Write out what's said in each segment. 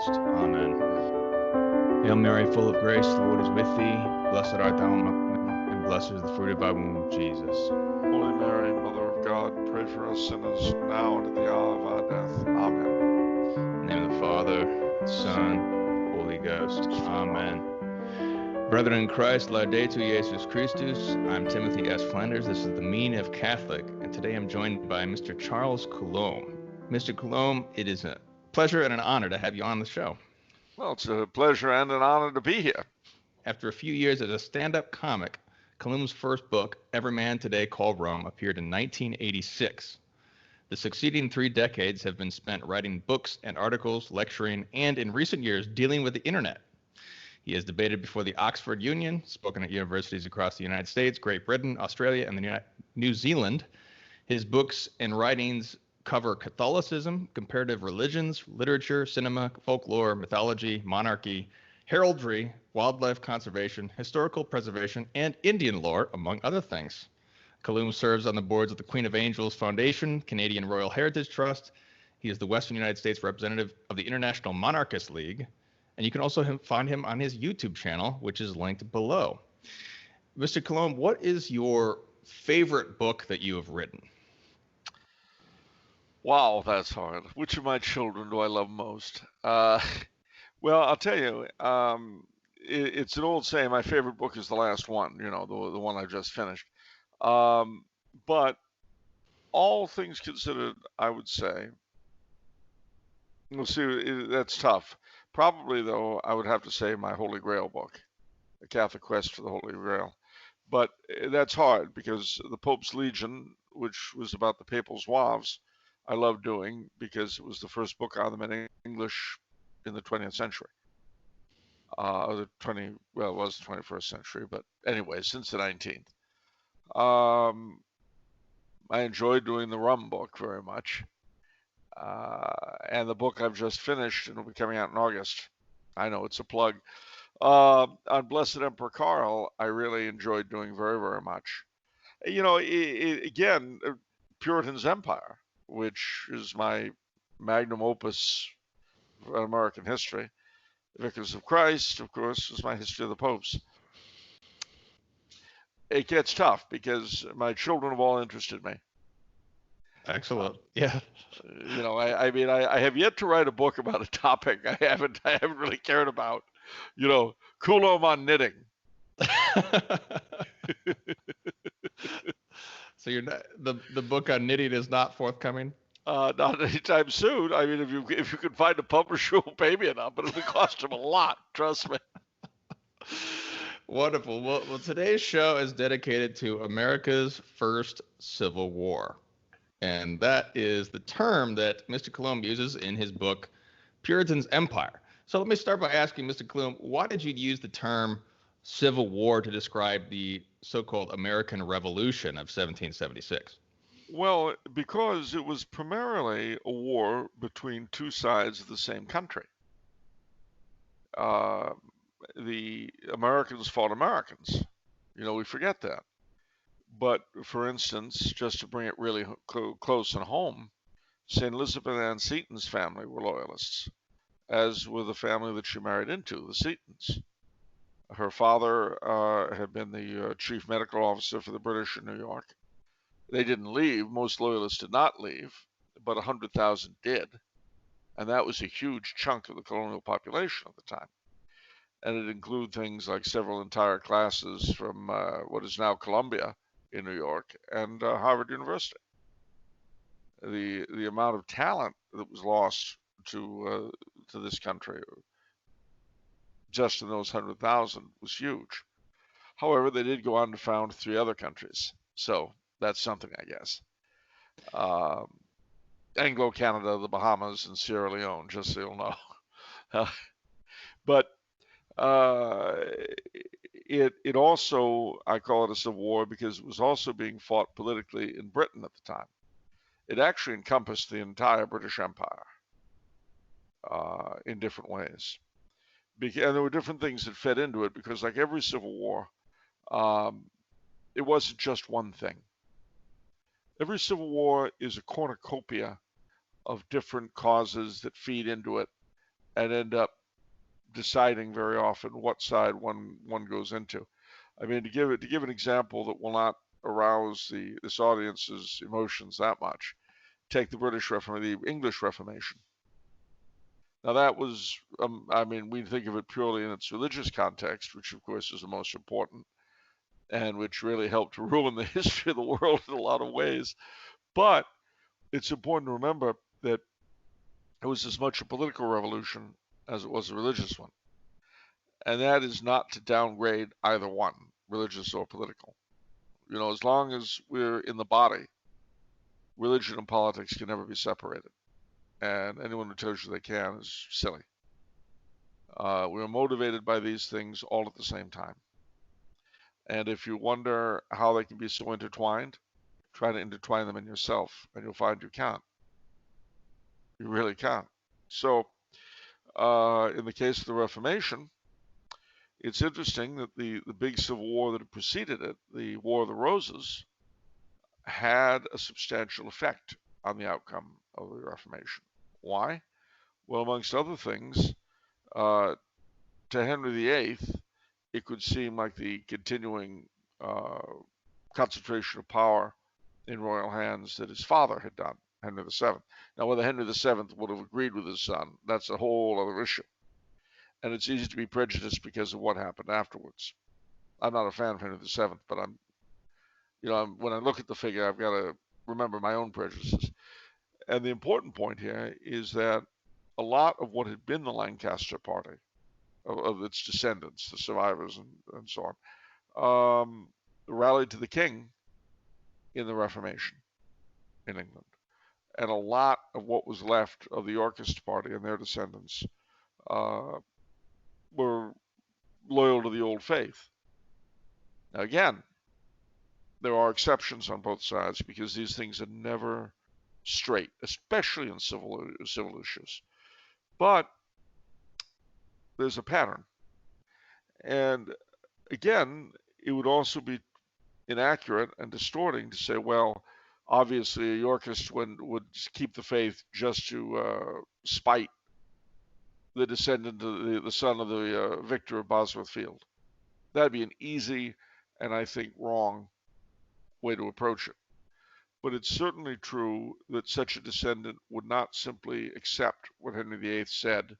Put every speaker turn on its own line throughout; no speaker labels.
Ghost. Amen. Hail Mary, full of grace, the Lord is with thee. Blessed art thou among women, and blessed is the fruit of thy womb, Jesus.
Holy Mary, Mother of God, pray for us sinners, now and at the hour of our death. Amen.
In the name of the Father, Son, Holy Ghost. Amen. Brethren in Christ, Laudetur Jesus Christus. I'm Timothy S. Flanders. This is the Mean of Catholic, and today I'm joined by Mr. Charles Coulombe. Mr. Coulombe, it is a pleasure and an honor to have you on the show.
Well, it's a pleasure and an honor to be here.
After a few years as a stand-up comic, Coulombe's first book, Every Man Today Called Rome, appeared in 1986. The succeeding 3 decades have been spent writing books and articles, lecturing, and in recent years, dealing with the internet. He has debated before the Oxford Union, spoken at universities across the United States, Great Britain, Australia, and New Zealand. His books and writings cover Catholicism, comparative religions, literature, cinema, folklore, mythology, monarchy, heraldry, wildlife conservation, historical preservation, and Indian lore, among other things. Coulombe serves on the boards of the Queen of Angels Foundation, Canadian Royal Heritage Trust. He is the Western United States representative of the International Monarchist League. And you can also find him on his YouTube channel, which is linked below. Mr. Coulombe, what is your favorite book that you have written?
Wow, that's hard. Which of my children do I love most? Well, I'll tell you, it's an old saying, my favorite book is the last one, the one I just finished. But all things considered, I would say, we'll see, that's tough. Probably, though, I would have to say my Holy Grail book, The Catholic Quest for the Holy Grail. But that's hard because the Pope's Legion, which was about the papal zouaves, I love doing because it was the first book on them in English in the 20th century. It was the 21st century, but anyway, since the 19th. I enjoyed doing the rum book very much. And the book I've just finished, and will be coming out in August. I know it's a plug. On Blessed Emperor Karl, I really enjoyed doing very, very much. Again, Puritan's Empire, which is my magnum opus for American history. Vicars of Christ, of course, is my history of the popes. It gets tough because my children have all interested me.
Excellent. Yeah.
I have yet to write a book about a topic I haven't really cared about. Coulombe on knitting.
So the book on knitting is not forthcoming?
Not anytime soon. I mean, if you can find a publisher who will pay me enough, but it'll cost them a lot. Trust me.
Wonderful. Well, today's show is dedicated to America's first Civil War. And that is the term that Mr. Coulombe uses in his book, Puritan's Empire. So let me start by asking Mr. Coulombe, why did you use the term Civil War to describe the so-called American Revolution of 1776?
Well, because it was primarily a war between two sides of the same country. The Americans fought Americans. We forget that. But, for instance, just to bring it really close and home, St. Elizabeth Ann Seton's family were loyalists, as were the family that she married into, the Setons. Her father had been the chief medical officer for the British in New York. They didn't leave. Most loyalists did not leave, but 100,000 did. And that was a huge chunk of the colonial population at the time. And it included things like several entire classes from what is now Columbia in New York and Harvard University. The amount of talent that was lost to this country just in those 100,000 was huge. However, they did go on to found 3 other countries, so that's something, I guess. Anglo-Canada, the Bahamas, and Sierra Leone, just so you'll know. But it also, I call it a civil war because it was also being fought politically in Britain at the time. It actually encompassed the entire British Empire in different ways. And there were different things that fed into it because, like every civil war, it wasn't just one thing. Every civil war is a cornucopia of different causes that feed into it and end up deciding very often what side one goes into. I mean, to give an example that will not arouse this audience's emotions that much, take the English Reformation. Now that was, I mean, we think of it purely in its religious context, which of course is the most important, and which really helped to ruin the history of the world in a lot of ways. But it's important to remember that it was as much a political revolution as it was a religious one. And that is not to downgrade either one, religious or political. You know, as long as we're in the body, religion and politics can never be separated. And anyone who tells you they can is silly. We're motivated by these things all at the same time. And if you wonder how they can be so intertwined, try to intertwine them in yourself, and you'll find you can't. You really can't. So, in the case of the Reformation, it's interesting that the big civil war that had preceded it, the War of the Roses, had a substantial effect on the outcome of the Reformation. Why? Well, amongst other things, to Henry VIII, it could seem like the continuing concentration of power in royal hands that his father had done, Henry VII. Now, whether Henry VII would have agreed with his son, that's a whole other issue. And it's easy to be prejudiced because of what happened afterwards. I'm not a fan of Henry VII, but when I look at the figure, I've got to remember my own prejudices. And the important point here is that a lot of what had been the Lancaster party, of its descendants, the survivors and so on, rallied to the king in the Reformation in England. And a lot of what was left of the Yorkist party and their descendants were loyal to the old faith. Now, again, there are exceptions on both sides because these things are never straight, especially in civil issues. But there's a pattern. And again, it would also be inaccurate and distorting to say, well, obviously a Yorkist would keep the faith just to spite the descendant, the son of the victor of Bosworth Field. That'd be an easy and I think wrong way to approach it. But it's certainly true that such a descendant would not simply accept what Henry VIII said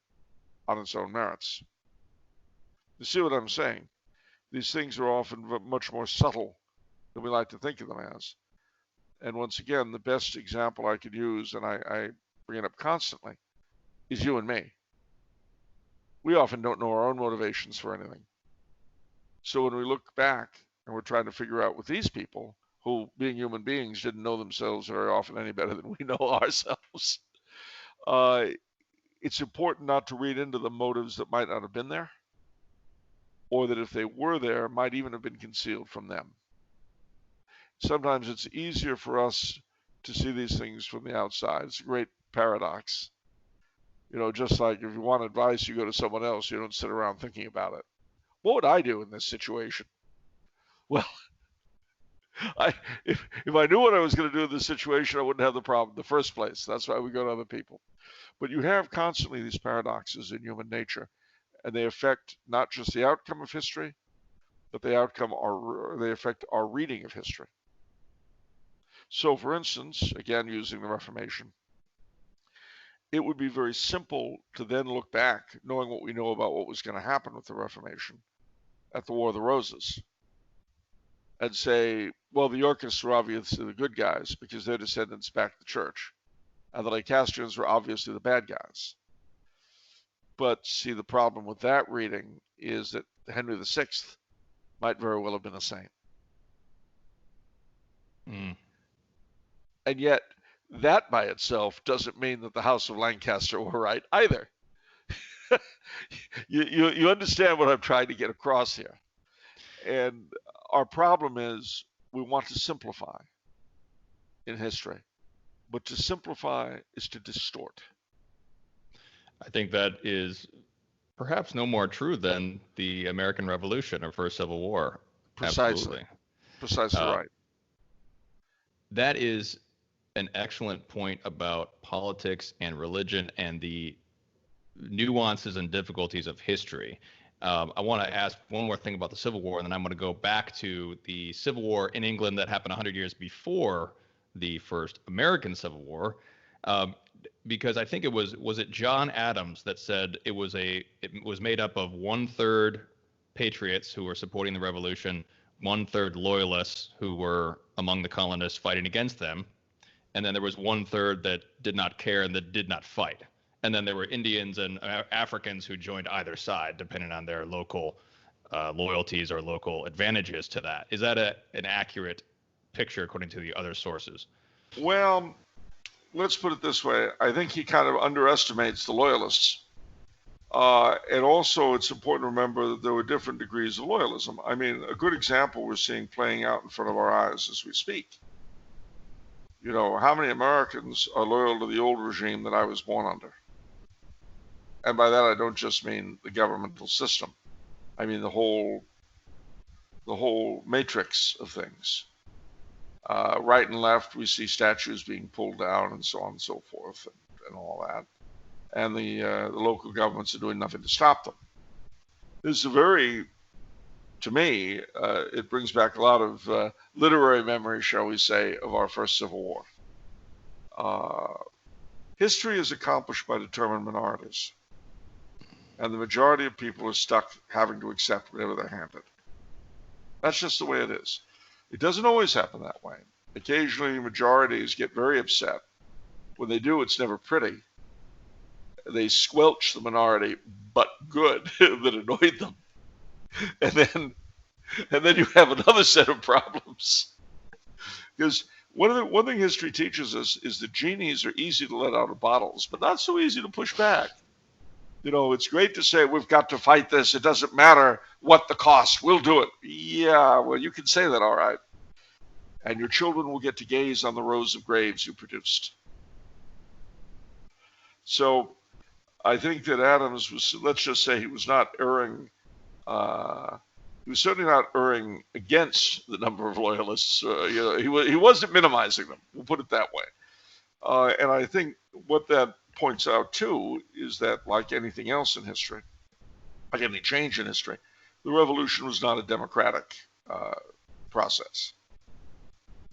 on its own merits. You see what I'm saying? These things are often much more subtle than we like to think of them as. And once again, the best example I could use, and I bring it up constantly, is you and me. We often don't know our own motivations for anything. So when we look back and we're trying to figure out with these people, who, being human beings, didn't know themselves very often any better than we know ourselves, it's important not to read into the motives that might not have been there, or that if they were there, might even have been concealed from them. Sometimes it's easier for us to see these things from the outside. It's a great paradox. You know, just like if you want advice, you go to someone else. You don't sit around thinking about it. What would I do in this situation? Well, if I knew what I was going to do in this situation, I wouldn't have the problem in the first place. That's why we go to other people. But you have constantly these paradoxes in human nature, and they affect not just the outcome of history, but they affect our reading of history. So, for instance, again using the Reformation, it would be very simple to then look back, knowing what we know about what was going to happen with the Reformation, at the War of the Roses, and say, well, the Yorkists were obviously the good guys because their descendants backed the church, and the Lancastrians were obviously the bad guys. But see, the problem with that reading is that Henry VI might very well have been a saint. And yet, that by itself doesn't mean that the House of Lancaster were right either. You understand what I'm trying to get across here. And our problem is we want to simplify in history, but to simplify is to distort.
I think that is perhaps no more true than the American Revolution or First Civil War.
Precisely. Precisely right.
That is an excellent point about politics and religion and the nuances and difficulties of history. I want to ask one more thing about the Civil War, and then I'm going to go back to the Civil War in England that happened 100 years before the first American Civil War, because I think it was it John Adams that said it was made up of 1/3 patriots who were supporting the revolution, 1/3 loyalists who were among the colonists fighting against them, and then there was 1/3 that did not care and that did not fight. And then there were Indians and Africans who joined either side, depending on their local loyalties or local advantages to that. Is that an accurate picture according to the other sources?
Well, let's put it this way. I think he kind of underestimates the loyalists. And also, it's important to remember that there were different degrees of loyalism. I mean, a good example we're seeing playing out in front of our eyes as we speak. You know, how many Americans are loyal to the old regime that I was born under? And by that, I don't just mean the governmental system. I mean the whole matrix of things. Right and left, we see statues being pulled down and so on and so forth and all that. And the local governments are doing nothing to stop them. This is to me, it brings back a lot of literary memory, shall we say, of our first Civil War. History is accomplished by determined minorities. And the majority of people are stuck having to accept whatever they're handed. That's just the way it is. It doesn't always happen that way. Occasionally, majorities get very upset. When they do, it's never pretty. They squelch the minority, but good, that annoyed them. And then you have another set of problems. Because one thing history teaches us is that genies are easy to let out of bottles, but not so easy to push back. You know, it's great to say we've got to fight this. It doesn't matter what the cost. We'll do it. Yeah, well, you can say that, all right. And your children will get to gaze on the rows of graves you produced. So I think that Adams was, let's just say he was not erring. He was certainly not erring against the number of loyalists. He wasn't minimizing them. We'll put it that way. And I think what that points out too is that, like anything else in history, like any change in history, the revolution was not a democratic process,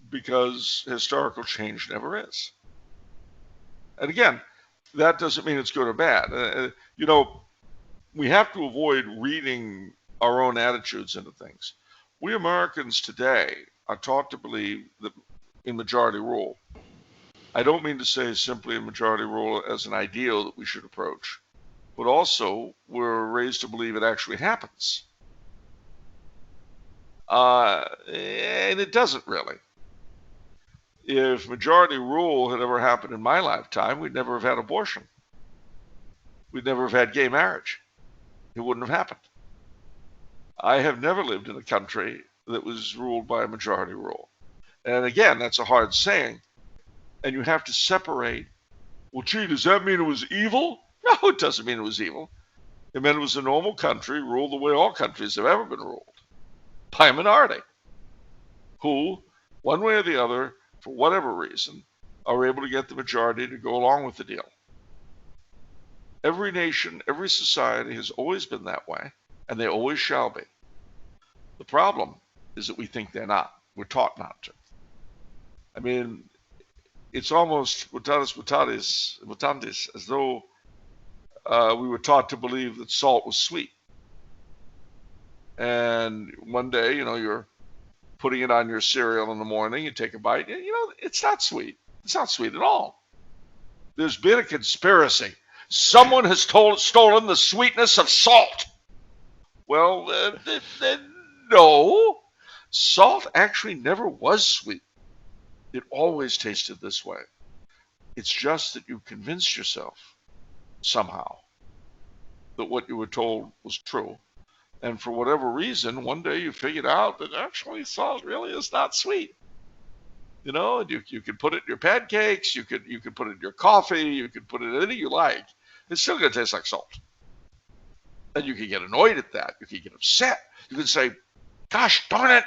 because historical change never is. And again, that doesn't mean it's good or bad. We have to avoid reading our own attitudes into things. We Americans today are taught to believe that in majority rule. I don't mean to say simply a majority rule as an ideal that we should approach, but also we're raised to believe it actually happens. And it doesn't really. If majority rule had ever happened in my lifetime, we'd never have had abortion. We'd never have had gay marriage. It wouldn't have happened. I have never lived in a country that was ruled by a majority rule. And again, that's a hard saying. And you have to separate, well, gee, does that mean it was evil? No, it doesn't mean it was evil. It meant it was a normal country ruled the way all countries have ever been ruled, by a minority, who, one way or the other, for whatever reason, are able to get the majority to go along with the deal. Every nation, every society has always been that way, and they always shall be. The problem is that we think they're not. We're taught not to. I mean, it's almost mutatis mutandis, as though we were taught to believe that salt was sweet. And one day, you're putting it on your cereal in the morning, you take a bite, it's not sweet. It's not sweet at all. There's been a conspiracy. Someone has stolen the sweetness of salt. Well, no. Salt actually never was sweet. It always tasted this way. It's just that you convinced yourself somehow that what you were told was true. And for whatever reason, one day you figured out that actually salt really is not sweet. You could put it in your pancakes, you could put it in your coffee, you could put it in anything you like. It's still going to taste like salt. And you can get annoyed at that. You can get upset. You can say, gosh darn it,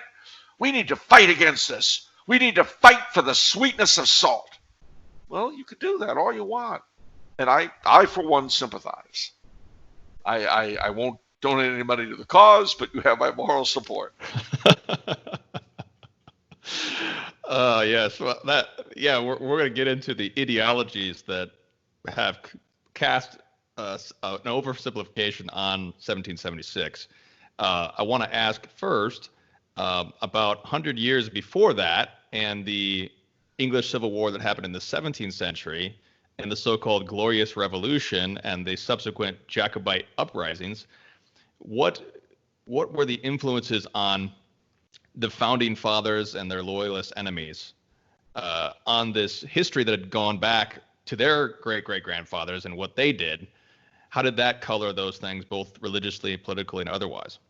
we need to fight against this. We need to fight for the sweetness of salt. Well, you could do that all you want. And I for one, sympathize. I won't donate any money to the cause, but you have my moral support.
Yes. Well, we're going to get into the ideologies that have cast an oversimplification on 1776. I want to ask first about 100 years before that and the English Civil War that happened in the 17th century and the so-called Glorious Revolution and the subsequent Jacobite uprisings. What were the influences on the founding fathers and their loyalist enemies on this history that had gone back to their great-great-grandfathers and what they did? How did that color those things, both religiously, politically, and otherwise?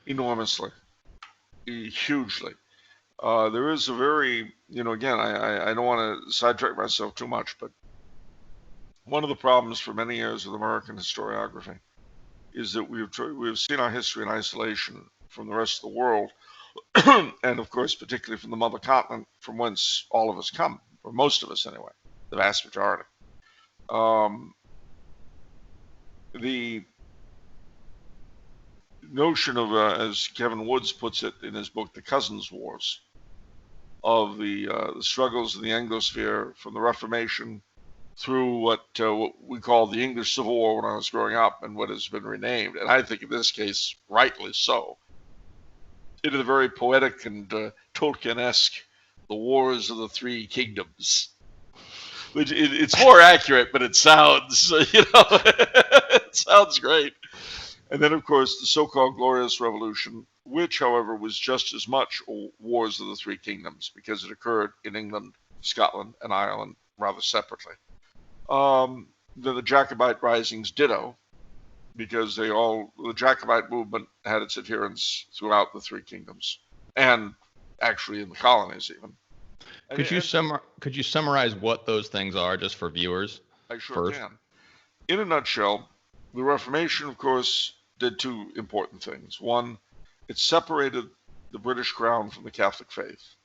Enormously, hugely. There is a very, again, I don't want to sidetrack myself too much, but one of the problems for many years with American historiography is that we've seen our history in isolation from the rest of the world, and of course, particularly from the mother continent, from whence all of us come, or most of us anyway, the vast majority. The notion of, as Kevin Woods puts it in his book, The Cousins' Wars, of the struggles of the Anglosphere from the Reformation through what we call the English Civil War when I was growing up, and what has been renamed, and I think in this case, rightly so, into the very poetic and Tolkien-esque, the Wars of the Three Kingdoms. Which it's more accurate, but it sounds, it sounds great. And then, of course, the so-called Glorious Revolution, which, however, was just as much Wars of the Three Kingdoms because it occurred in England, Scotland, and Ireland rather separately. The Jacobite risings ditto, because the Jacobite movement had its adherents throughout the Three Kingdoms, and actually in the colonies even.
Could you summarize what those things are, just for viewers?
I sure can. In a nutshell, the Reformation, of course, did two important things. One, it separated the British crown from the Catholic faith.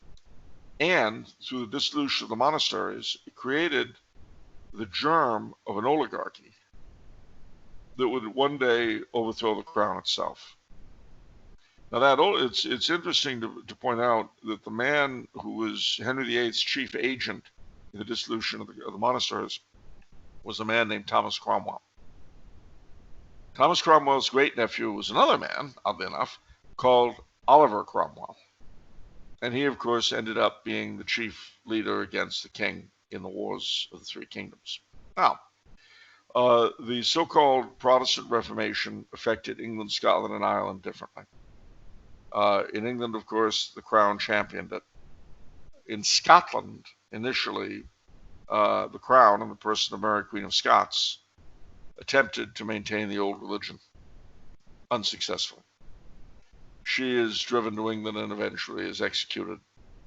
And through the dissolution of the monasteries, it created the germ of an oligarchy that would one day overthrow the crown itself. Now, it's interesting to point out that the man who was Henry VIII's chief agent in the dissolution of the monasteries was a man named Thomas Cromwell. Thomas Cromwell's great-nephew was another man, oddly enough, called Oliver Cromwell. And he, of course, ended up being the chief leader against the king in the Wars of the Three Kingdoms. Now, the so-called Protestant Reformation affected England, Scotland, and Ireland differently. In England, of course, the crown championed it. In Scotland, initially, the crown, in the person of Mary, Queen of Scots, attempted to maintain the old religion, unsuccessfully. She is driven to England and eventually is executed,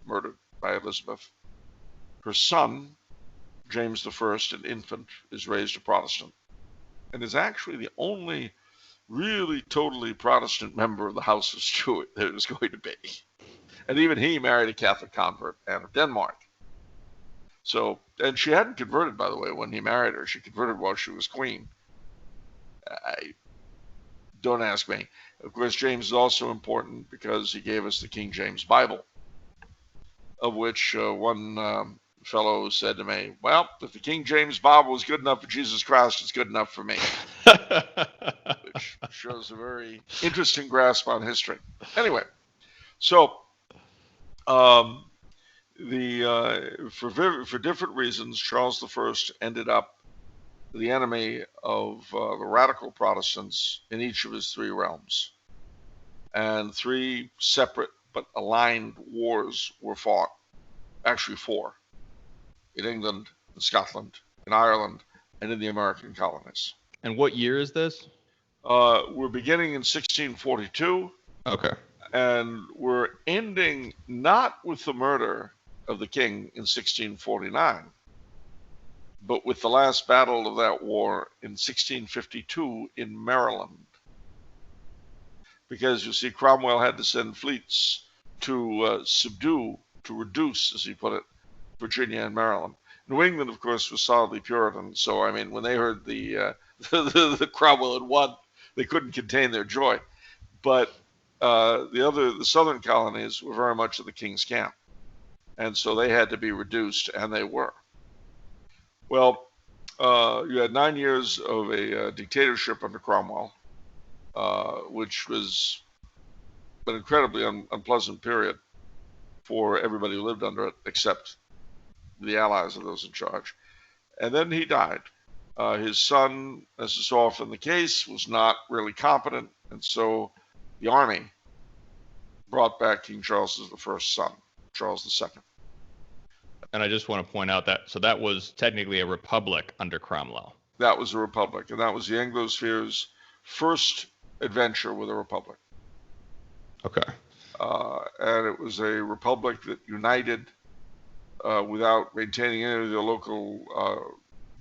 murdered by Elizabeth. Her son, James I, an infant, is raised a Protestant and is actually the only really totally Protestant member of the House of Stuart there was going to be. And even he married a Catholic convert, Anne of Denmark. So, and she hadn't converted, by the way, when he married her. She converted while she was queen. Don't ask me. Of course, James is also important because he gave us the King James Bible, of which one fellow said to me, well, if the King James Bible was good enough for Jesus Christ, it's good enough for me. Which shows a very interesting grasp on history. Anyway, so for different reasons, Charles I ended up the enemy of the radical Protestants in each of his three realms. And three separate but aligned wars were fought. Actually, four. In England, in Scotland, in Ireland, and in the American colonies.
And what year is this?
We're beginning in 1642.
Okay.
And we're ending not with the murder of the king in 1649, but with the last battle of that war in 1652 in Maryland. Because, you see, Cromwell had to send fleets to reduce, as he put it, Virginia and Maryland. New England, of course, was solidly Puritan. So, I mean, when they heard the Cromwell had won, they couldn't contain their joy. But the southern colonies were very much in the king's camp. And so they had to be reduced, and they were. Well, you had 9 years of a dictatorship under Cromwell, which was an incredibly unpleasant period for everybody who lived under it, except the allies of those in charge. And then he died. His son, as is often the case, was not really competent, and so the army brought back King Charles' the first son, Charles II.
And I just want to point out that was technically a republic under Cromwell.
That was a republic, and that was the Anglosphere's first adventure with a republic.
Okay.
And it was a republic that united without maintaining any of the local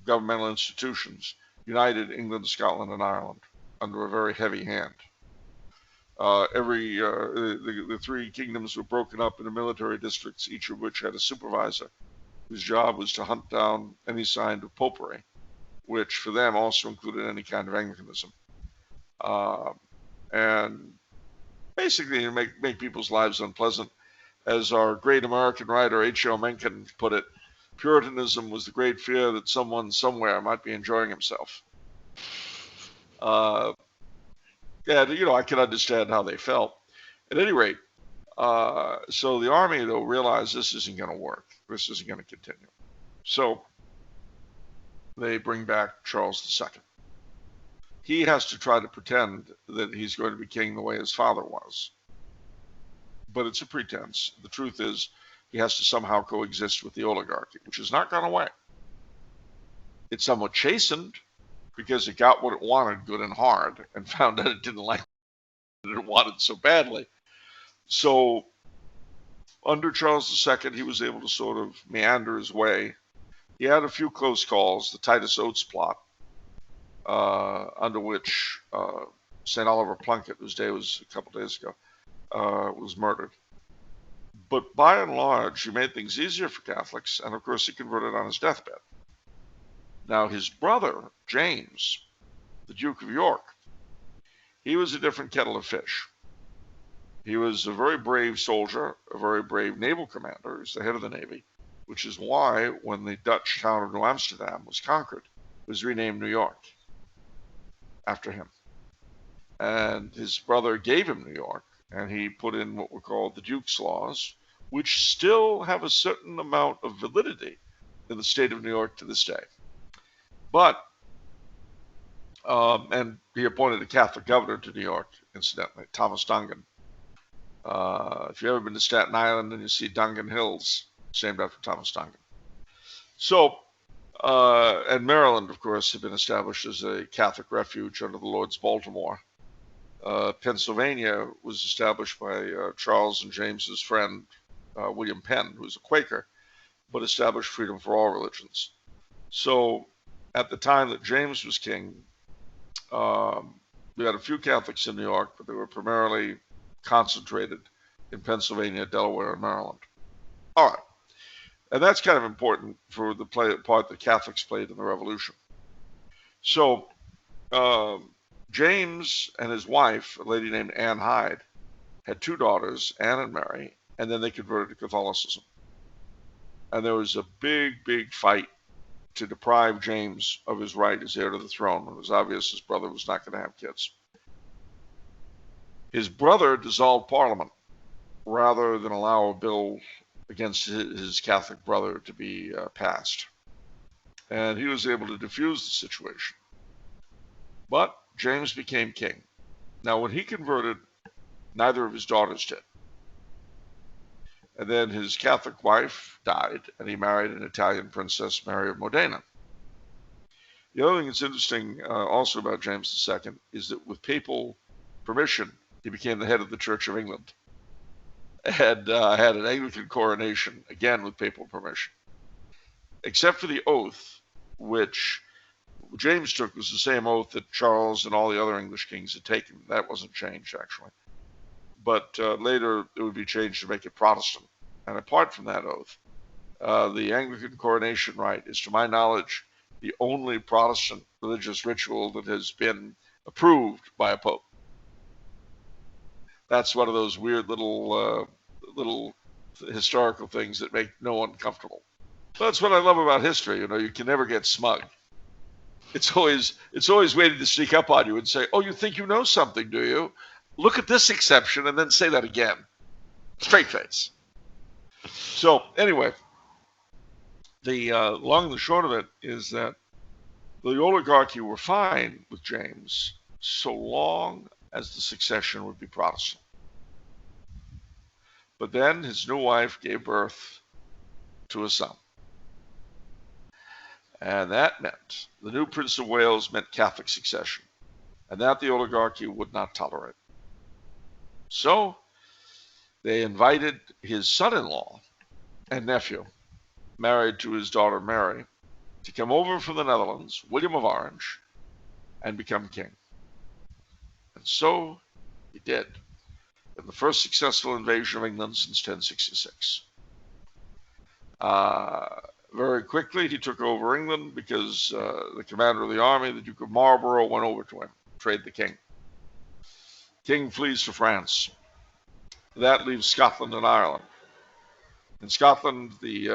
governmental institutions, united England, Scotland, and Ireland under a very heavy hand. The three kingdoms were broken up into military districts, each of which had a supervisor, whose job was to hunt down any sign of popery, which for them also included any kind of Anglicanism, and basically make people's lives unpleasant. As our great American writer H.O. Mencken put it, Puritanism was the great fear that someone somewhere might be enjoying himself. And, I can understand how they felt. At any rate, so the army, though, realized this isn't going to work. This isn't going to continue. So they bring back Charles II. He has to try to pretend that he's going to be king the way his father was. But it's a pretense. The truth is, he has to somehow coexist with the oligarchy, which has not gone away. It's somewhat chastened because it got what it wanted good and hard and found out it didn't like what it wanted so badly. So under Charles II, he was able to sort of meander his way. He had a few close calls, the Titus Oates plot, under which St. Oliver Plunkett, whose day was a couple days ago, was murdered. But by and large, he made things easier for Catholics, and of course he converted on his deathbed. Now his brother, James, the Duke of York, he was a different kettle of fish. He was a very brave soldier, a very brave naval commander. He was the head of the Navy, which is why when the Dutch town of New Amsterdam was conquered, it was renamed New York after him. And his brother gave him New York, and he put in what were called the Duke's Laws, which still have a certain amount of validity in the state of New York to this day. But, and he appointed a Catholic governor to New York, incidentally, Thomas Dongan. If you've ever been to Staten Island and you see Dongan Hills, it's named after Thomas Dongan. So, and Maryland, of course, had been established as a Catholic refuge under the Lords Baltimore. Pennsylvania was established by Charles and James's friend, William Penn, who was a Quaker, but established freedom for all religions. So at the time that James was king, we had a few Catholics in New York, but they were primarily concentrated in Pennsylvania, Delaware, and Maryland. All right. And that's kind of important for the part that Catholics played in the Revolution. So James and his wife, a lady named Anne Hyde, had two daughters, Anne and Mary, and then they converted to Catholicism. And there was a big, big fight to deprive James of his right as heir to the throne. It was obvious his brother was not going to have kids. His brother dissolved Parliament rather than allow a bill against his Catholic brother to be passed. And he was able to defuse the situation. But James became king. Now, when he converted, neither of his daughters did. And then his Catholic wife died, and he married an Italian princess, Mary of Modena. The other thing that's interesting also about James II is that with papal permission, he became the head of the Church of England and had an Anglican coronation, again with papal permission. Except for the oath, which James took was the same oath that Charles and all the other English kings had taken. That wasn't changed, actually. But later it would be changed to make it Protestant. And apart from that oath, The Anglican coronation rite is, to my knowledge, the only Protestant religious ritual that has been approved by a pope. That's one of those weird little historical things that make no one comfortable. But that's what I love about history. You can never get smug. It's always waiting to sneak up on you and say, "Oh, you think you know something, do you? Look at this exception," and then say that again. Straight face. So anyway, the long and the short of it is that the oligarchy were fine with James so long as the succession would be Protestant. But then his new wife gave birth to a son. And that meant the new Prince of Wales meant Catholic succession, and that the oligarchy would not tolerate. So they invited his son-in-law and nephew, married to his daughter Mary, to come over from the Netherlands, William of Orange, and become king. And so he did, in the first successful invasion of England since 1066. Very quickly, he took over England because the commander of the army, the Duke of Marlborough, went over to him, betrayed the king. King flees to France. That leaves Scotland and Ireland. In Scotland, the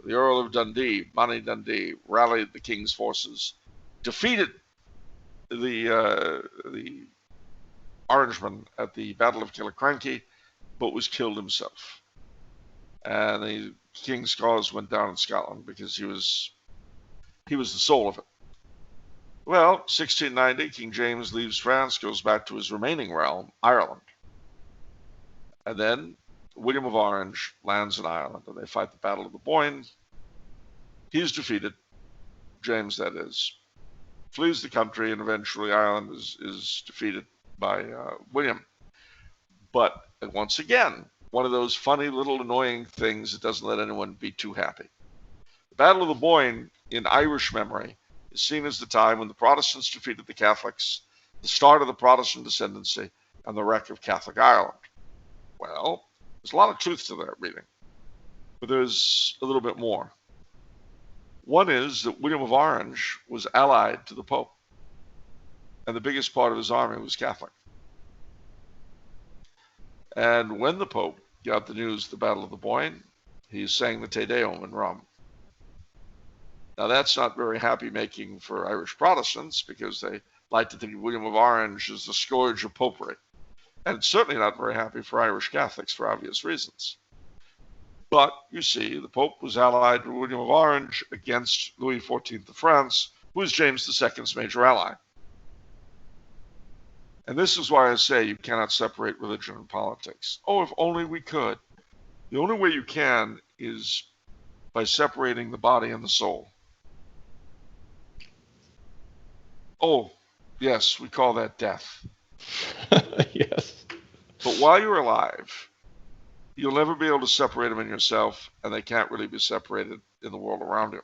Earl of Dundee, Bonnie Dundee, rallied the king's forces, defeated the Orangemen at the Battle of Killiecrankie, but was killed himself. And the king's cause went down in Scotland because he was the soul of it. Well, 1690, King James leaves France, goes back to his remaining realm, Ireland. And then William of Orange lands in Ireland, and they fight the Battle of the Boyne. He's defeated, James that is, flees the country, and eventually Ireland is defeated by William. But once again, one of those funny little annoying things that doesn't let anyone be too happy. The Battle of the Boyne, in Irish memory, is seen as the time when the Protestants defeated the Catholics, the start of the Protestant ascendancy, and the wreck of Catholic Ireland. Well, there's a lot of truth to that reading, but there's a little bit more. One is that William of Orange was allied to the Pope, and the biggest part of his army was Catholic. And when the Pope got the news of the Battle of the Boyne, he sang the Te Deum in Rome. Now, that's not very happy-making for Irish Protestants, because they like to think of William of Orange as the scourge of popery. And it's certainly not very happy for Irish Catholics for obvious reasons. But, you see, the Pope was allied with William of Orange against Louis XIV of France, who was James II's major ally. And this is why I say you cannot separate religion and politics. Oh, if only we could. The only way you can is by separating the body and the soul. Oh, yes, we call that death.
Yes.
But while you're alive, you'll never be able to separate them in yourself, and they can't really be separated in the world around you.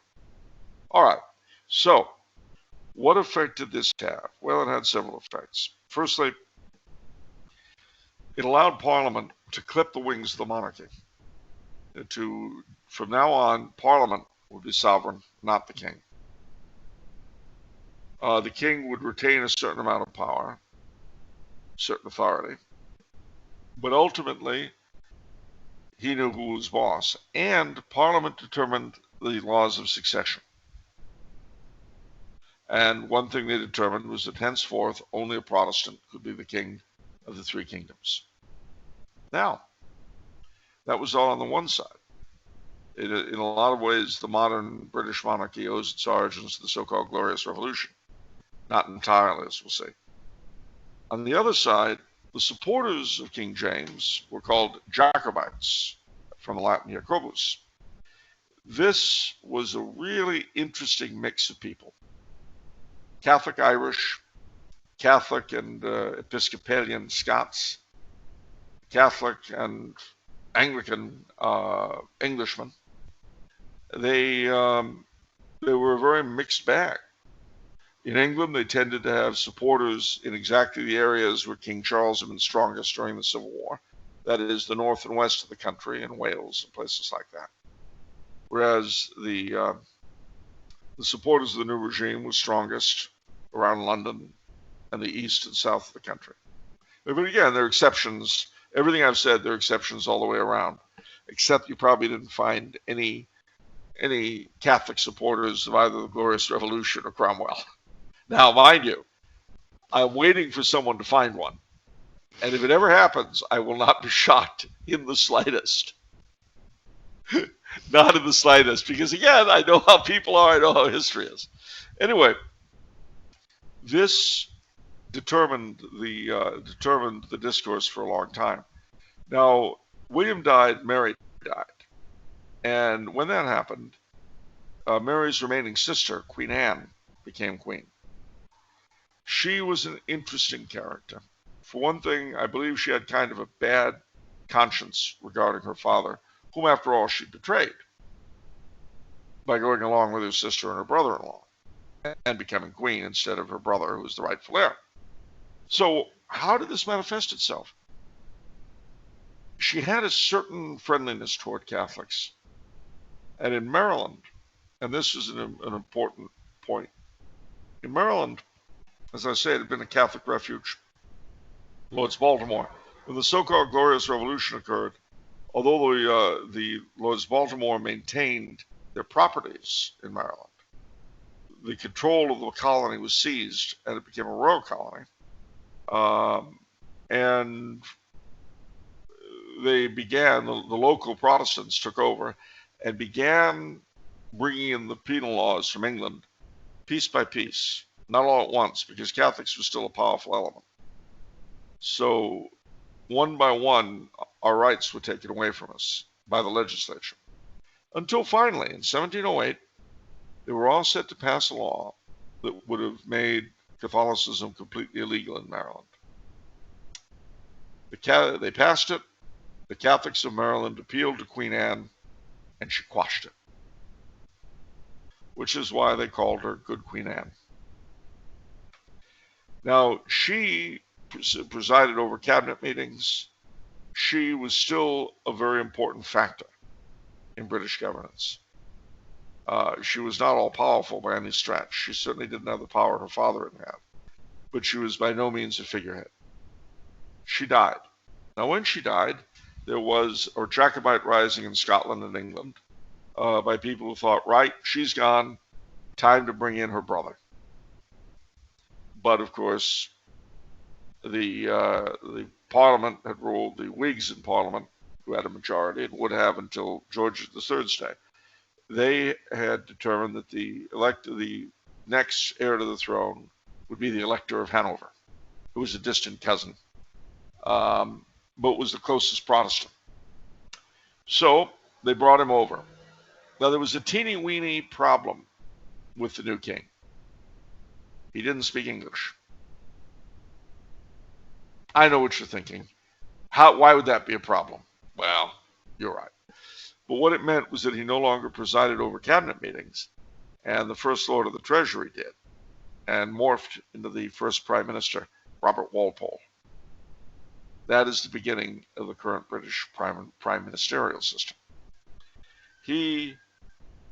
All right, so what effect did this have? Well, it had several effects. Firstly, it allowed Parliament to clip the wings of the monarchy. From now on, Parliament would be sovereign, not the king. The king would retain a certain amount of power, certain authority, but ultimately he knew who was boss, and Parliament determined the laws of succession. And one thing they determined was that henceforth only a Protestant could be the king of the three kingdoms. Now, that was all on the one side. In a lot of ways, the modern British monarchy owes its origins to the so-called Glorious Revolution. Not entirely, as we'll see. On the other side, the supporters of King James were called Jacobites, from the Latin Jacobus. This was a really interesting mix of people. Catholic Irish, Catholic and Episcopalian Scots, Catholic and Anglican Englishmen. They were a very mixed bag. In England, they tended to have supporters in exactly the areas where King Charles had been strongest during the Civil War. That is, the north and west of the country, and Wales and places like that. whereas the supporters of the new regime were strongest around London and the east and south of the country. But again, there are exceptions. Everything I've said, there are exceptions all the way around, except you probably didn't find any Catholic supporters of either the Glorious Revolution or Cromwell. Now, mind you, I'm waiting for someone to find one. And if it ever happens, I will not be shocked in the slightest. Not in the slightest, because again, I know how people are, I know how history is. Anyway, this determined the discourse for a long time. Now, William died, Mary died. And when that happened, Mary's remaining sister, Queen Anne, became queen. She was an interesting character. For one thing, I believe she had kind of a bad conscience regarding her father, whom, after all, she betrayed by going along with her sister and her brother-in-law and becoming queen instead of her brother, who was the rightful heir. So how did this manifest itself? She had a certain friendliness toward Catholics. And in Maryland, and this is an important point, in Maryland, as I say, it had been a Catholic refuge. Lords Baltimore, when the so-called Glorious Revolution occurred, although the Lords Baltimore maintained their properties in Maryland, the control of the colony was seized and it became a royal colony. And they began, the local Protestants took over and began bringing in the penal laws from England piece by piece, not all at once, because Catholics were still a powerful element. So one by one, our rights were taken away from us by the legislature. Until finally, in 1708, they were all set to pass a law that would have made Catholicism completely illegal in Maryland. They passed it. The Catholics of Maryland appealed to Queen Anne, and she quashed it, which is why they called her Good Queen Anne. Now, she presided over cabinet meetings. She was still a very important factor in British governance. She was not all powerful by any stretch. She certainly didn't have the power her father had had, but she was by no means a figurehead. She died. Now, when she died, there was a Jacobite rising in Scotland and England by people who thought, right, she's gone, time to bring in her brother. But of course, the Parliament had ruled, the Whigs in Parliament, who had a majority and would have until George III's day, they had determined that the next heir to the throne would be the Elector of Hanover, who was a distant cousin, but was the closest Protestant. So they brought him over. Now, there was a teeny-weeny problem with the new king. He didn't speak English. I know what you're thinking. Why would that be a problem? Well, you're right. But what it meant was that he no longer presided over cabinet meetings, and the First Lord of the Treasury did, and morphed into the first Prime Minister, Robert Walpole. That is the beginning of the current British prime ministerial system. He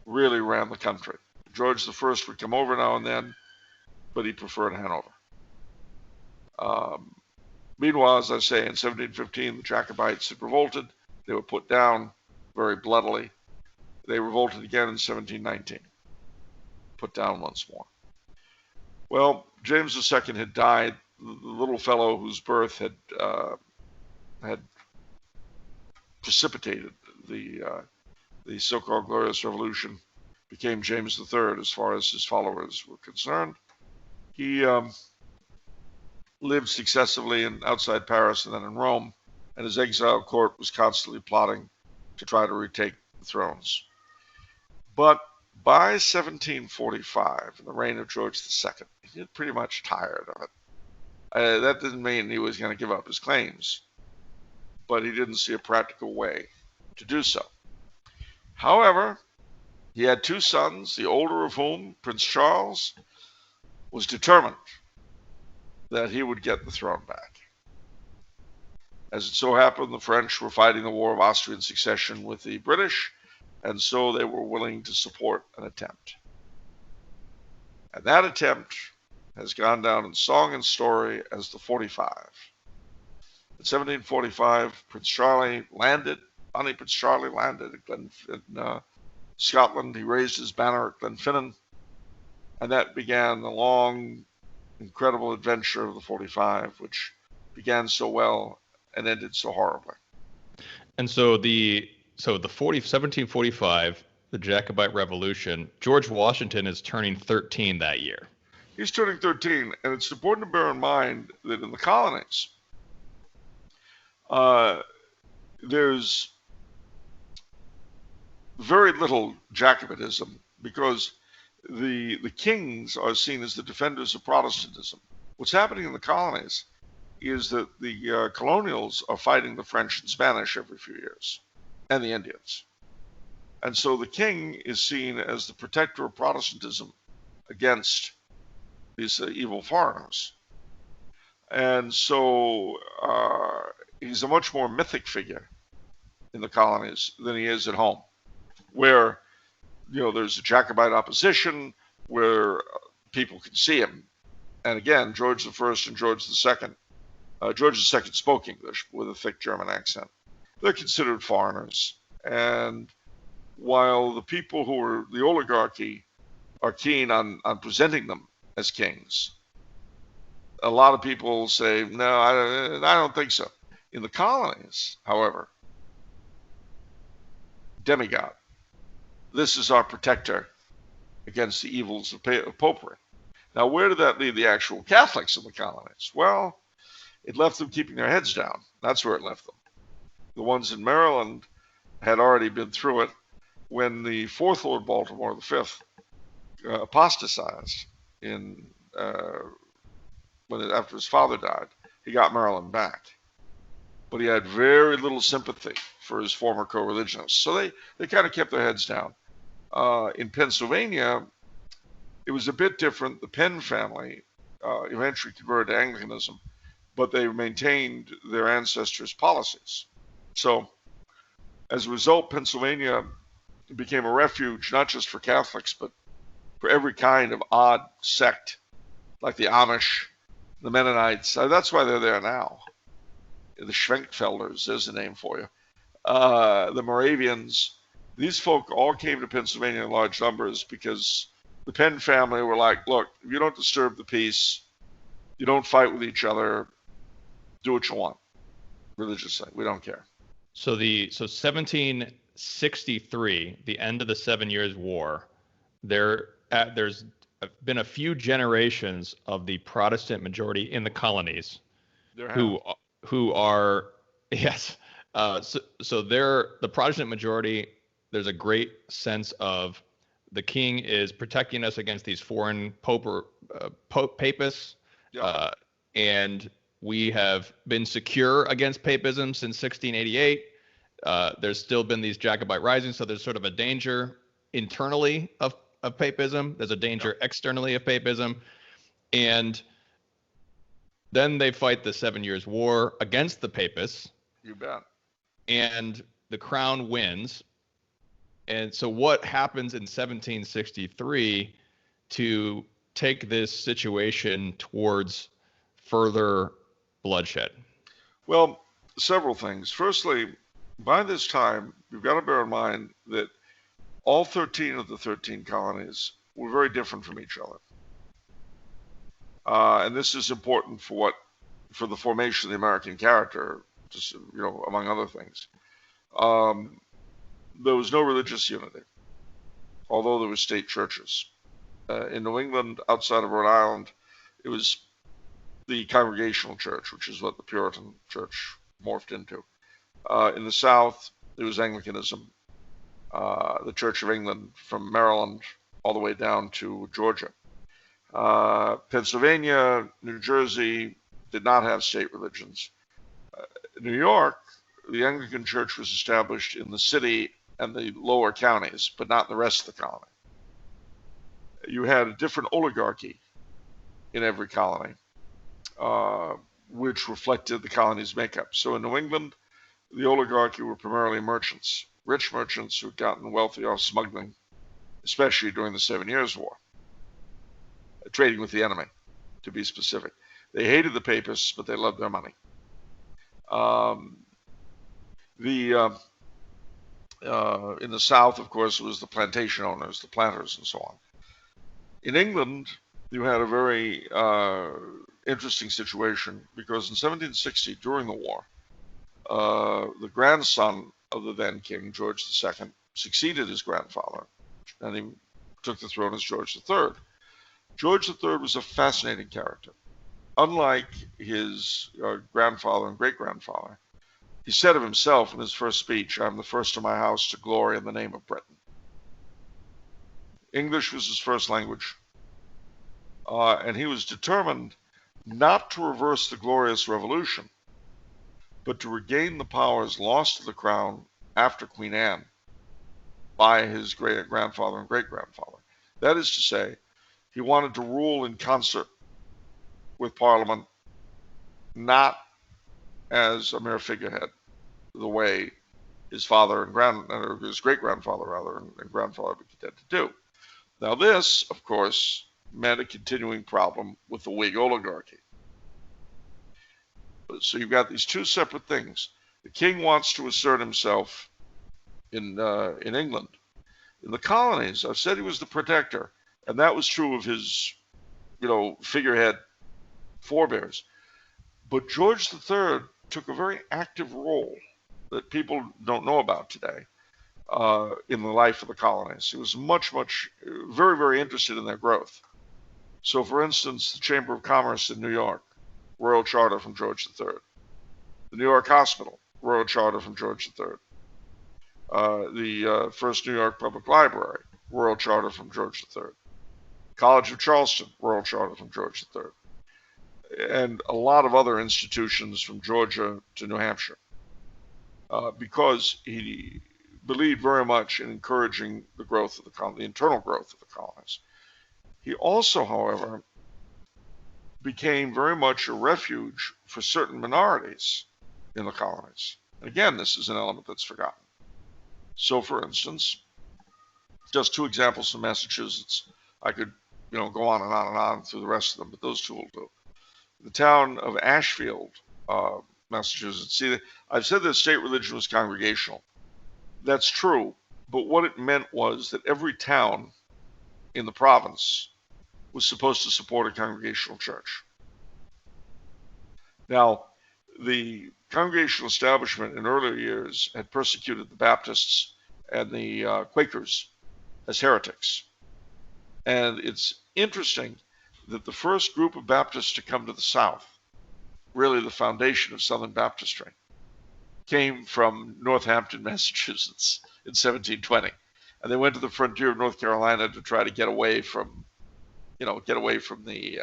really ran the country. George I would come over now and then, but he preferred Hanover. Meanwhile, as I say, in 1715, the Jacobites had revolted. They were put down very bloodily. They revolted again in 1719, put down once more. Well, James II had died. The little fellow whose birth had precipitated the so-called Glorious Revolution became James III as far as his followers were concerned. He lived successively outside Paris and then in Rome, and his exile court was constantly plotting to try to retake the thrones. But by 1745, in the reign of George II, he had pretty much tired of it. That didn't mean he was going to give up his claims, but he didn't see a practical way to do so. However, he had two sons, the older of whom, Prince Charles, was determined that he would get the throne back. As it so happened, the French were fighting the War of Austrian Succession with the British, And so they were willing to support an attempt. And that attempt has gone down in song and story as the 45. In 1745, Prince Charlie landed. Funny, Prince Charlie landed in Scotland. He raised his banner at Glenfinnan, and that began the long, incredible adventure of the 45, which began so well and ended so horribly.
And so the 1745, the Jacobite Revolution, George Washington is turning 13 that year.
He's turning 13, and it's important to bear in mind that in the colonies, there's very little Jacobitism because the kings are seen as the defenders of Protestantism. What's happening in the colonies is that the colonials are fighting the French and Spanish every few years, and the Indians. And so the king is seen as the protector of Protestantism against these evil foreigners. And so he's a much more mythic figure in the colonies than he is at home, where there's a Jacobite opposition, where people can see him. And again, George I and George II, George II spoke English with a thick German accent. They're considered foreigners. And while the people who are the oligarchy are keen on presenting them as kings, a lot of people say, no, I don't think so. In the colonies, however, demigod. This is our protector against the evils of popery. Now, where did that leave the actual Catholics in the colonies? Well, it left them keeping their heads down. That's where it left them. The ones in Maryland had already been through it when the 4th Lord Baltimore, the 5th, apostatized after his father died. He got Maryland back. But he had very little sympathy for his former co-religionists. So they kind of kept their heads down. In Pennsylvania, it was a bit different. The Penn family eventually converted to Anglicanism, but they maintained their ancestors' policies. So as a result, Pennsylvania became a refuge, not just for Catholics, but for every kind of odd sect, like the Amish, the Mennonites. That's why they're there now. The Schwenkfelders, there's a name for you. The Moravians. These folk all came to Pennsylvania in large numbers because the Penn family were like, look, if you don't disturb the peace, you don't fight with each other, do what you want religiously. We don't care.
So 1763, the end of the 7 Years' War, there's been a few generations of the Protestant majority in the colonies who are, yes. So they're the Protestant majority. There's a great sense of the king is protecting us against these foreign papists, and we have been secure against papism since 1688. There's still been these Jacobite risings, so there's sort of a danger internally of papism. There's a danger externally of papism, and then they fight the 7 Years' War against the papists.
You bet.
And the crown wins. And so what happens in 1763 to take this situation towards further bloodshed?
Well, several things. Firstly, by this time, you've got to bear in mind that all 13 of the 13 colonies were very different from each other. And this is important for the formation of the American character, just, among other things. There was no religious unity, although there were state churches. In New England, outside of Rhode Island, it was the Congregational Church, which is what the Puritan Church morphed into. In the South, it was Anglicanism, the Church of England from Maryland all the way down to Georgia. Pennsylvania, New Jersey did not have state religions. New York, the Anglican Church was established in the city and the lower counties, but not in the rest of the colony. You had a different oligarchy in every colony, which reflected the colony's makeup. So in New England, the oligarchy were primarily merchants, rich merchants who'd gotten wealthy off smuggling, especially during the 7 Years' War, trading with the enemy, to be specific. They hated the papists, but they loved their money. In the South, of course, it was the plantation owners, the planters, and so on. In England, you had a very interesting situation because in 1760, during the war, the grandson of the then king, George II, succeeded his grandfather, and he took the throne as George III. George III was a fascinating character. Unlike his grandfather and great-grandfather, he said of himself in his first speech, "I'm the first in my house to glory in the name of Britain." English was his first language, and he was determined not to reverse the glorious revolution, but to regain the powers lost to the crown after Queen Anne by his great-grandfather and great-grandfather. That is to say, he wanted to rule in concert with Parliament, not as a mere figurehead, the way his father and his great-grandfather rather and grandfather were content to do. Now this, of course, meant a continuing problem with the Whig oligarchy. So you've got these two separate things. The king wants to assert himself in England. In the colonies, I've said he was the protector, and that was true of his, figurehead forebears. But George III took a very active role that people don't know about today in the life of the colonies. He was very, very interested in their growth. So, for instance, the Chamber of Commerce in New York, royal charter from George III. The New York Hospital, royal charter from George III. The first New York Public Library, royal charter from George III. College of Charleston, royal charter from George III. And a lot of other institutions from Georgia to New Hampshire, because he believed very much in encouraging the growth of the internal growth of the colonies. He also, however, became very much a refuge for certain minorities in the colonies. And again, this is an element that's forgotten. So, for instance, just two examples from Massachusetts. I could, go on and on and on through the rest of them, but those two will do. The town of Ashfield, Massachusetts. See, I've said that state religion was congregational. That's true, but what it meant was that every town in the province was supposed to support a congregational church. Now, the congregational establishment in earlier years had persecuted the Baptists and the Quakers as heretics. And it's interesting that the first group of Baptists to come to the South, really the foundation of Southern Baptistry, came from Northampton, Massachusetts in 1720. And they went to the frontier of North Carolina to try to get away from the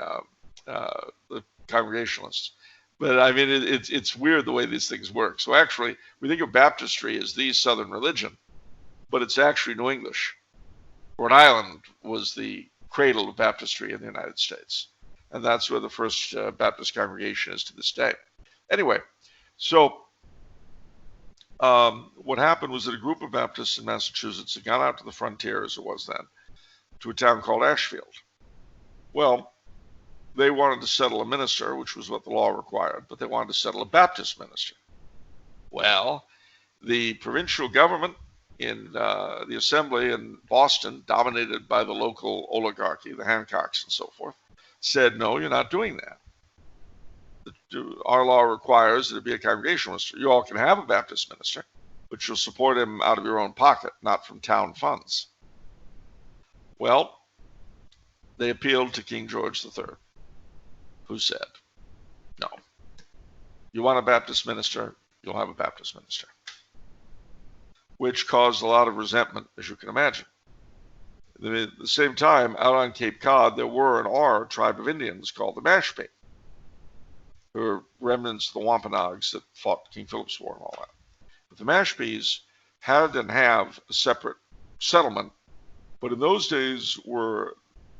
Congregationalists. But I mean, it's weird the way these things work. So actually, we think of baptistry as the Southern religion, but it's actually New English. Rhode Island was the cradle of baptistry in the United States. And that's where the first Baptist congregation is to this day. Anyway, so what happened was that a group of Baptists in Massachusetts had gone out to the frontier, as it was then, to a town called Ashfield. Well, they wanted to settle a minister, which was what the law required, but they wanted to settle a Baptist minister. Well, the provincial government in the assembly in Boston, dominated by the local oligarchy, the Hancocks and so forth, said, no, you're not doing that. Our law requires that it be a congregational minister. You all can have a Baptist minister, but you'll support him out of your own pocket, not from town funds. Well, they appealed to King George III, who said, no, you want a Baptist minister, you'll have a Baptist minister, which caused a lot of resentment, as you can imagine. At the same time, out on Cape Cod, there were and are a tribe of Indians called the Mashpee, who are remnants of the Wampanoags that fought King Philip's War and all that. But the Mashpees had and have a separate settlement, but in those days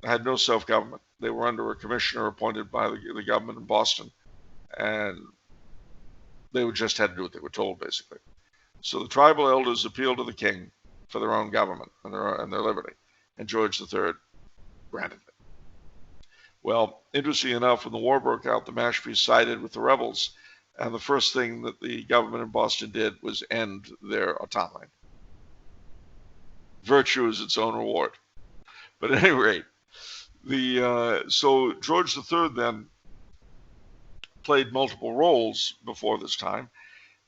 had no self-government. They were under a commissioner appointed by the government in Boston, and they just had to do what they were told, basically. So the tribal elders appealed to the king for their own government and their liberty, and George III granted it. Well, interesting enough, when the war broke out, the Mashpees sided with the rebels, and the first thing that the government in Boston did was end their autonomy. Virtue is its own reward. But at any rate, so George III then played multiple roles before this time.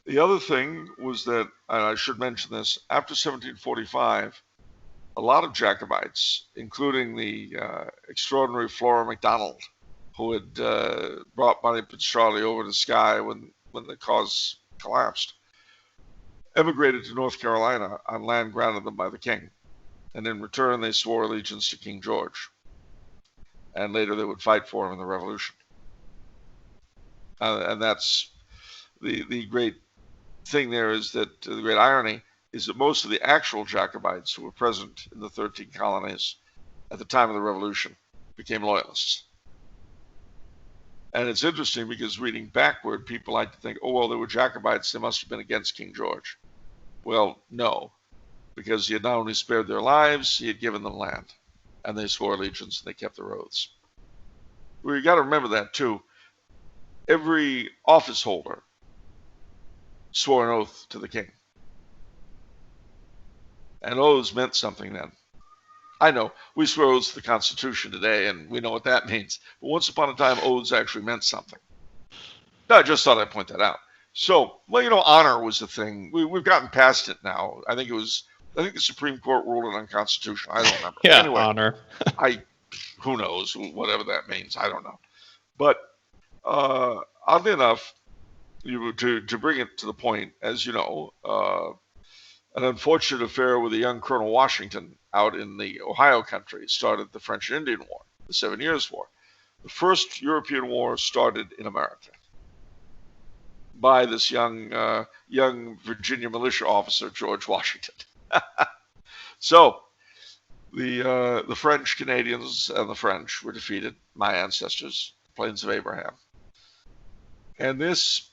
The other thing was that, and I should mention this, after 1745, a lot of Jacobites, including the extraordinary Flora MacDonald, who had brought Benedict XVI over to Skye when the cause collapsed, emigrated to North Carolina on land granted them by the king. And in return, they swore allegiance to King George. And later they would fight for him in the Revolution. And that's the great thing there, is that the great irony is that most of the actual Jacobites who were present in the 13 colonies at the time of the Revolution became loyalists. And it's interesting because reading backward, people like to think, oh, well, they were Jacobites, they must have been against King George. Well, no, because he had not only spared their lives, he had given them land, and they swore allegiance and they kept their oaths. Well, you got to remember that too. Every office holder swore an oath to the king. And oaths meant something then. I know, we swear oaths to the Constitution today, and we know what that means. But once upon a time, oaths actually meant something. No, I just thought I'd point that out. So, well, honor was the thing. We've gotten past it now. I think the Supreme Court ruled it unconstitutional. I don't remember.
Yeah,
anyway,
honor.
Who knows, whatever that means. I don't know. But oddly enough, to bring it to the point, as you know, an unfortunate affair with a young Colonel Washington out in the Ohio country started the French and Indian War, the 7 Years' War. The first European war started in America by this young Virginia militia officer, George Washington. So the French, Canadians, and the French were defeated, my ancestors, Plains of Abraham. And this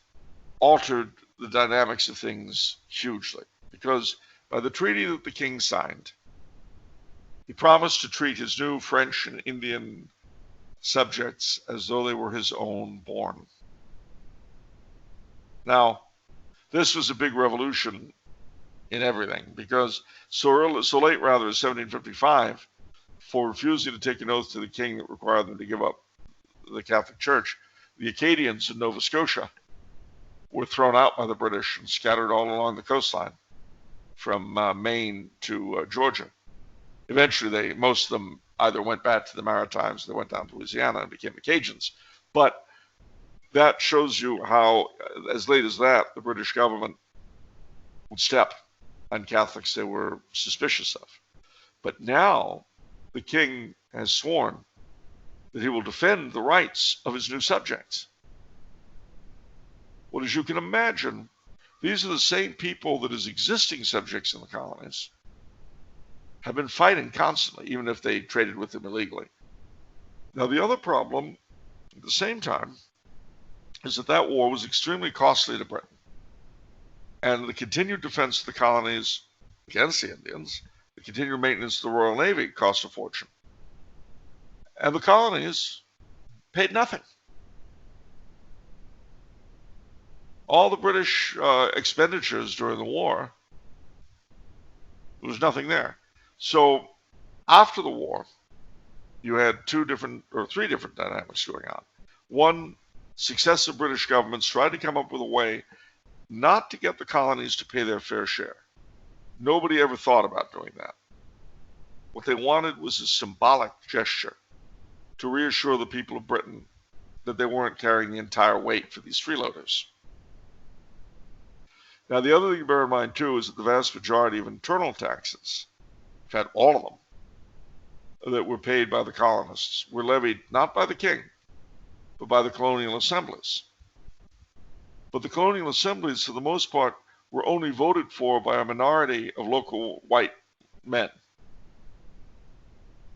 altered the dynamics of things hugely, because by the treaty that the king signed, he promised to treat his new French and Indian subjects as though they were his own born. Now, this was a big revolution in everything, because so late as 1755, for refusing to take an oath to the king that required them to give up the Catholic Church, the Acadians in Nova Scotia were thrown out by the British and scattered all along the coastline from Maine to Georgia. Eventually, most of them either went back to the Maritimes, or they went down to Louisiana and became the Cajuns. But that shows you how, as late as that, the British government would step on Catholics they were suspicious of. But now, the king has sworn that he will defend the rights of his new subjects. Well, as you can imagine, these are the same people that his existing subjects in the colonies have been fighting constantly, even if they traded with them illegally. Now, the other problem, at the same time, is that war was extremely costly to Britain. And the continued defense of the colonies against the Indians, the continued maintenance of the Royal Navy cost a fortune. And the colonies paid nothing. All the British expenditures during the war, there was nothing there. So after the war, you had three different dynamics going on. One, successive British governments tried to come up with a way not to get the colonies to pay their fair share. Nobody ever thought about doing that. What they wanted was a symbolic gesture to reassure the people of Britain that they weren't carrying the entire weight for these freeloaders. Now, the other thing to bear in mind, too, is that the vast majority of internal taxes, in fact, all of them, that were paid by the colonists were levied not by the king, but by the colonial assemblies. But the colonial assemblies, for the most part, were only voted for by a minority of local white men.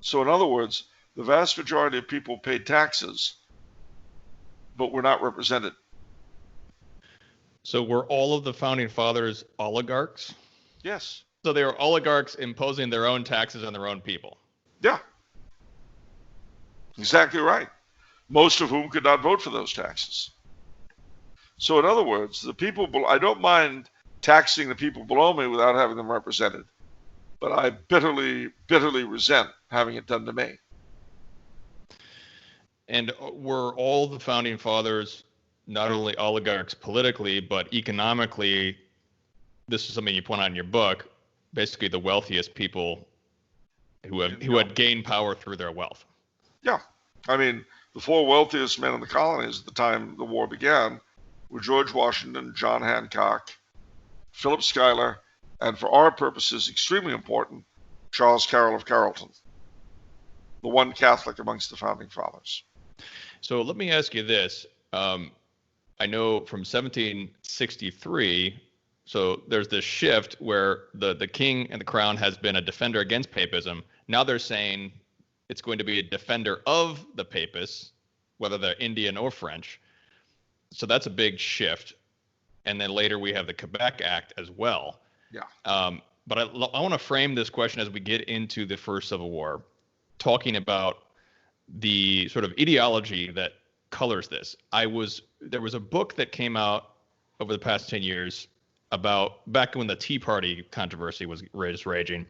So, in other words, the vast majority of people paid taxes, but were not represented.
So were all of the founding fathers oligarchs?
Yes.
So they were oligarchs imposing their own taxes on their own people.
Yeah. Exactly right. Most of whom could not vote for those taxes. So in other words, I don't mind taxing the people below me without having them represented, but I bitterly, bitterly resent having it done to me.
And were all the founding fathers not only oligarchs politically, but economically? This is something you point out in your book. Basically, the wealthiest people who had gained power through their wealth.
Yeah, I mean, the four wealthiest men in the colonies at the time the war began were George Washington, John Hancock, Philip Schuyler, and for our purposes, extremely important, Charles Carroll of Carrollton, the one Catholic amongst the founding fathers.
So let me ask you this. I know from 1763, so there's this shift where the king and the crown has been a defender against papism. Now they're saying it's going to be a defender of the papists, whether they're Indian or French. So that's a big shift. And then later we have the Quebec Act as well.
Yeah.
But I want to frame this question as we get into the First Civil War, talking about the sort of ideology that colors this. There was a book that came out over the past 10 years about back when the Tea Party controversy was raging.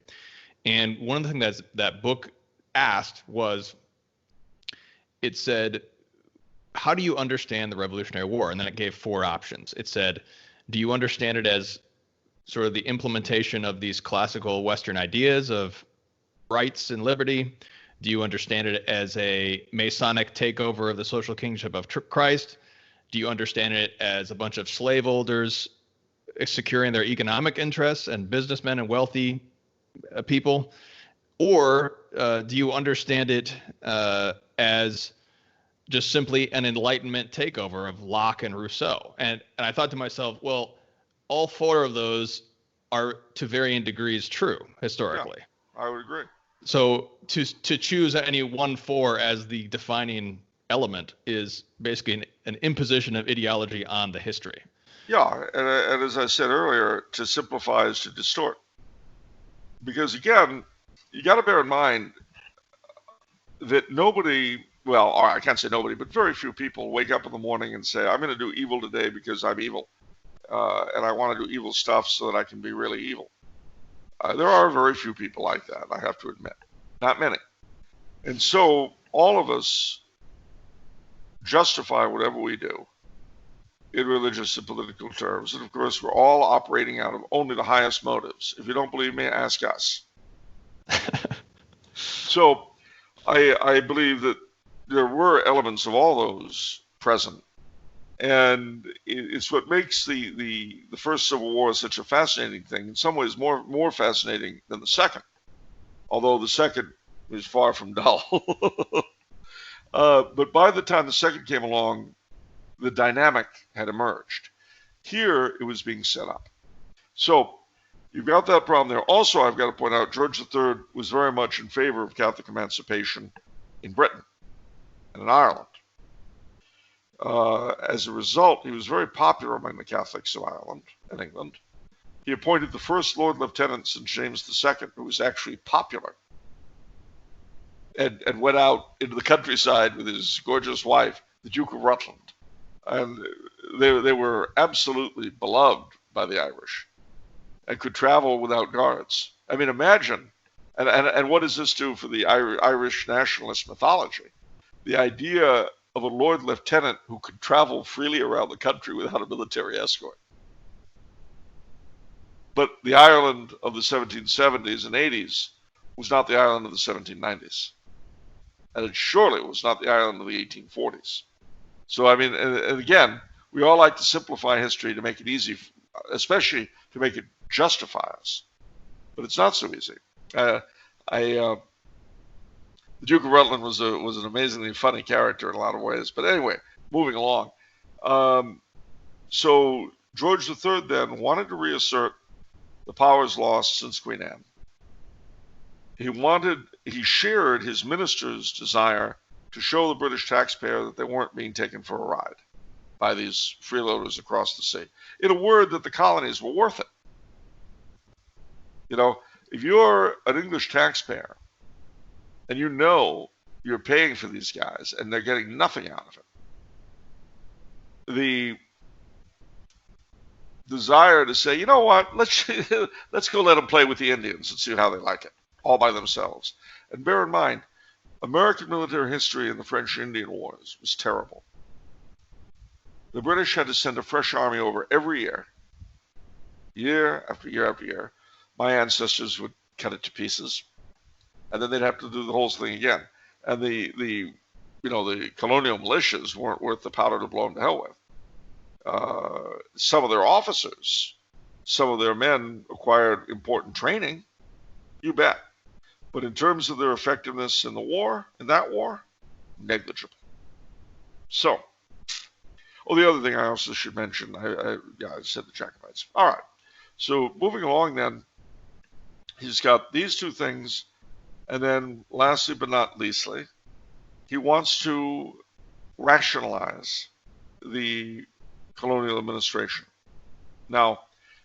And one of the things that book asked was, it said, how do you understand the Revolutionary War? And then it gave four options. It said, do you understand it as sort of the implementation of these classical Western ideas of rights and liberty? Do you understand it as a Masonic takeover of the social kingship of Christ? Do you understand it as a bunch of slaveholders securing their economic interests and businessmen and wealthy people? Or do you understand it as just simply an Enlightenment takeover of Locke and Rousseau? And I thought to myself, well, all four of those are to varying degrees true historically.
Yeah, I would agree.
So to choose any one four as the defining element is basically an imposition of ideology on the history.
Yeah, and as I said earlier, to simplify is to distort. Because again, you got to bear in mind that nobody, well, or I can't say nobody, but very few people wake up in the morning and say, I'm going to do evil today because I'm evil. And I want to do evil stuff so that I can be really evil. There are very few people like that, I have to admit. Not many. And so all of us justify whatever we do in religious and political terms. And of course, we're all operating out of only the highest motives. If you don't believe me, ask us. So I believe that there were elements of all those present. And it's what makes the First Civil War such a fascinating thing. In some ways, more fascinating than the second, although the second was far from dull. But by the time the second came along, the dynamic had emerged. Here, it was being set up. So you've got that problem there. Also, I've got to point out, George III was very much in favor of Catholic emancipation in Britain and in Ireland. As a result, he was very popular among the Catholics of Ireland and England. He appointed the first Lord Lieutenant St. James II, who was actually popular, and went out into the countryside with his gorgeous wife, the Duke of Rutland. And they were absolutely beloved by the Irish and could travel without guards. I mean, imagine, and what does this do for the Irish nationalist mythology? The idea of a Lord Lieutenant who could travel freely around the country without a military escort. But the Ireland of the 1770s and 80s was not the Ireland of the 1790s. And it surely was not the Ireland of the 1840s. So, I mean, and again, we all like to simplify history to make it easy, especially to make it justify us. But it's not so easy. The Duke of Rutland was an amazingly funny character in a lot of ways. But anyway, moving along. So George III then wanted to reassert the powers lost since Queen Anne. He shared his ministers' desire to show the British taxpayer that they weren't being taken for a ride. by these freeloaders across the sea. In a word, that the colonies were worth it. You know, if you're an English taxpayer and you know you're paying for these guys and they're getting nothing out of it, the desire to say, you know what, let's go let them play with the Indians and see how they like it, all by themselves. And bear in mind, American military history in the French Indian Wars was terrible. The British had to send a fresh army over every year, year after year after year. My ancestors would cut it to pieces, and then they'd have to do the whole thing again. And the colonial militias weren't worth the powder to blow them to hell with. Some of their officers, some of their men acquired important training, you bet. But in terms of their effectiveness in that war, negligible. So, the other thing I also should mention, I said the Jacobites. All right. So moving along then, he's got these two things, and then lastly but not leastly, he wants to rationalize the colonial administration. Now,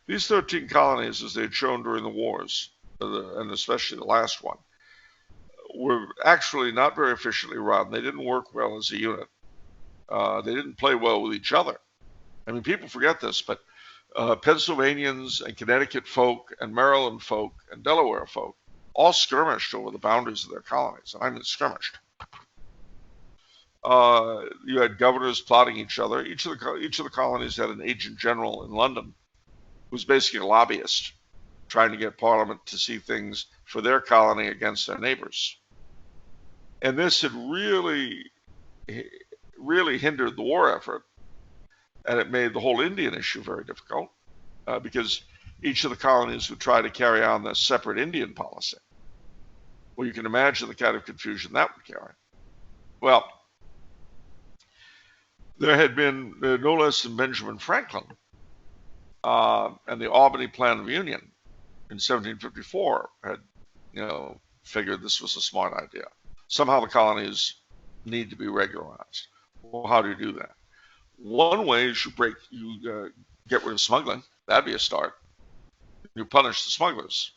these 13 colonies, as they had shown during the wars, and especially the last one, were actually not very efficiently run. They didn't work well as a unit. They didn't play well with each other. I mean, people forget this, but Pennsylvanians and Connecticut folk and Maryland folk and Delaware folk all skirmished over the boundaries of their colonies. I mean, skirmished. You had governors plotting each other. Each of the colonies had an agent general in London who was basically a lobbyist trying to get Parliament to see things for their colony against their neighbors. And this had really hindered the war effort, and it made the whole Indian issue very difficult because each of the colonies would try to carry on the separate Indian policy. Well, you can imagine the kind of confusion that would carry. Well, there had been no less than Benjamin Franklin and the Albany Plan of Union in 1754 had, figured this was a smart idea. Somehow the colonies need to be regularized. Well, how do you do that? One way is you get rid of smuggling. That'd be a start. You punish the smugglers.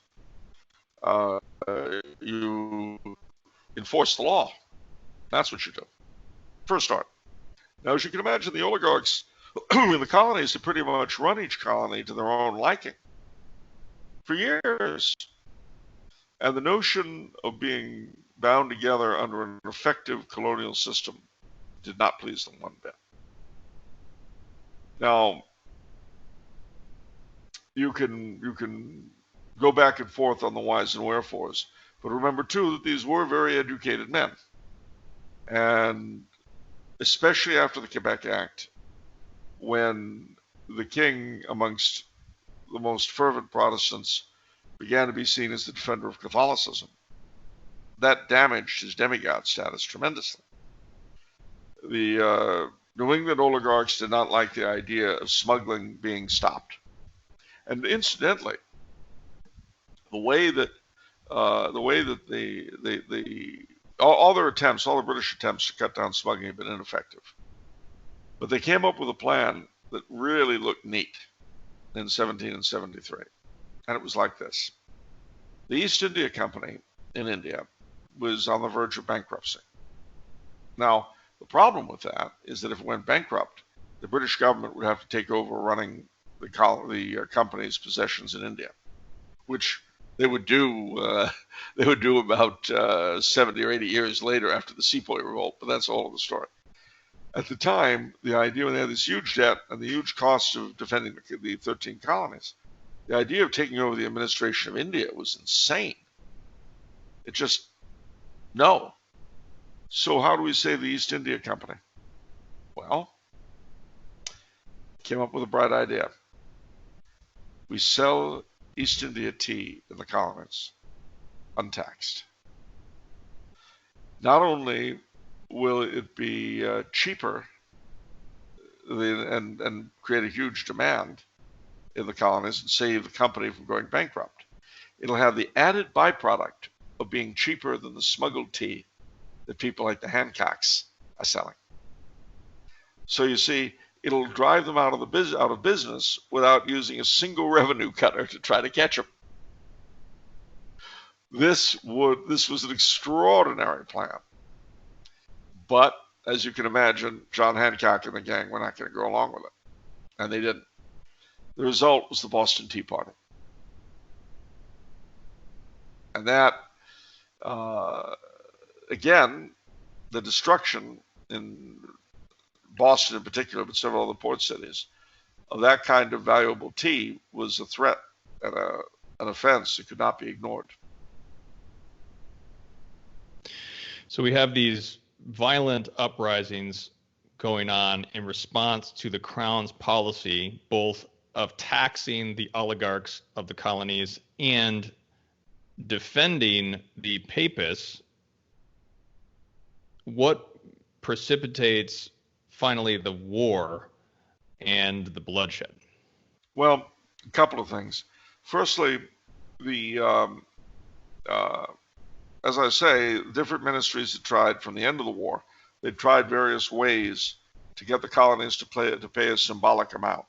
You enforce the law. That's what you do. First start. Now, as you can imagine, the oligarchs in the colonies had pretty much run each colony to their own liking for years. And the notion of being bound together under an effective colonial system did not please them one bit. Now, you can go back and forth on the whys and wherefores, but remember too that these were very educated men, and especially after the Quebec Act, when the king, amongst the most fervent Protestants, began to be seen as the defender of Catholicism, that damaged his demigod status tremendously. The New England oligarchs did not like the idea of smuggling being stopped. And incidentally, the way that all their attempts, all the British attempts to cut down smuggling have been ineffective. But they came up with a plan that really looked neat in 1773. And it was like this. The East India Company in India was on the verge of bankruptcy. Now, the problem with that is that if it went bankrupt, the British government would have to take over running the company's possessions in India, which they would do about 70 or 80 years later after the Sepoy Revolt, but that's all of the story. At the time, the idea, when they had this huge debt and the huge cost of defending the 13 colonies, the idea of taking over the administration of India was insane. It just, no. So how do we save the East India Company? Well, came up with a bright idea. We sell East India tea in the colonies, untaxed. Not only will it be cheaper and create a huge demand in the colonies and save the company from going bankrupt, it'll have the added byproduct of being cheaper than the smuggled tea that people like the Hancocks are selling. So you see, it'll drive them out of business without using a single revenue cutter to try to catch them. This was an extraordinary plan. But as you can imagine, John Hancock and the gang were not going to go along with it. And they didn't. The result was the Boston Tea Party. And that, again, the destruction in Boston in particular, but several other port cities, of that kind of valuable tea was a threat and an offense that could not be ignored.
So we have these violent uprisings going on in response to the Crown's policy, both of taxing the oligarchs of the colonies and defending the papists. What precipitates finally the war and the bloodshed?
Well, a couple of things. Firstly, as I say, different ministries had tried from the end of the war. They tried various ways to get the colonies to pay a symbolic amount.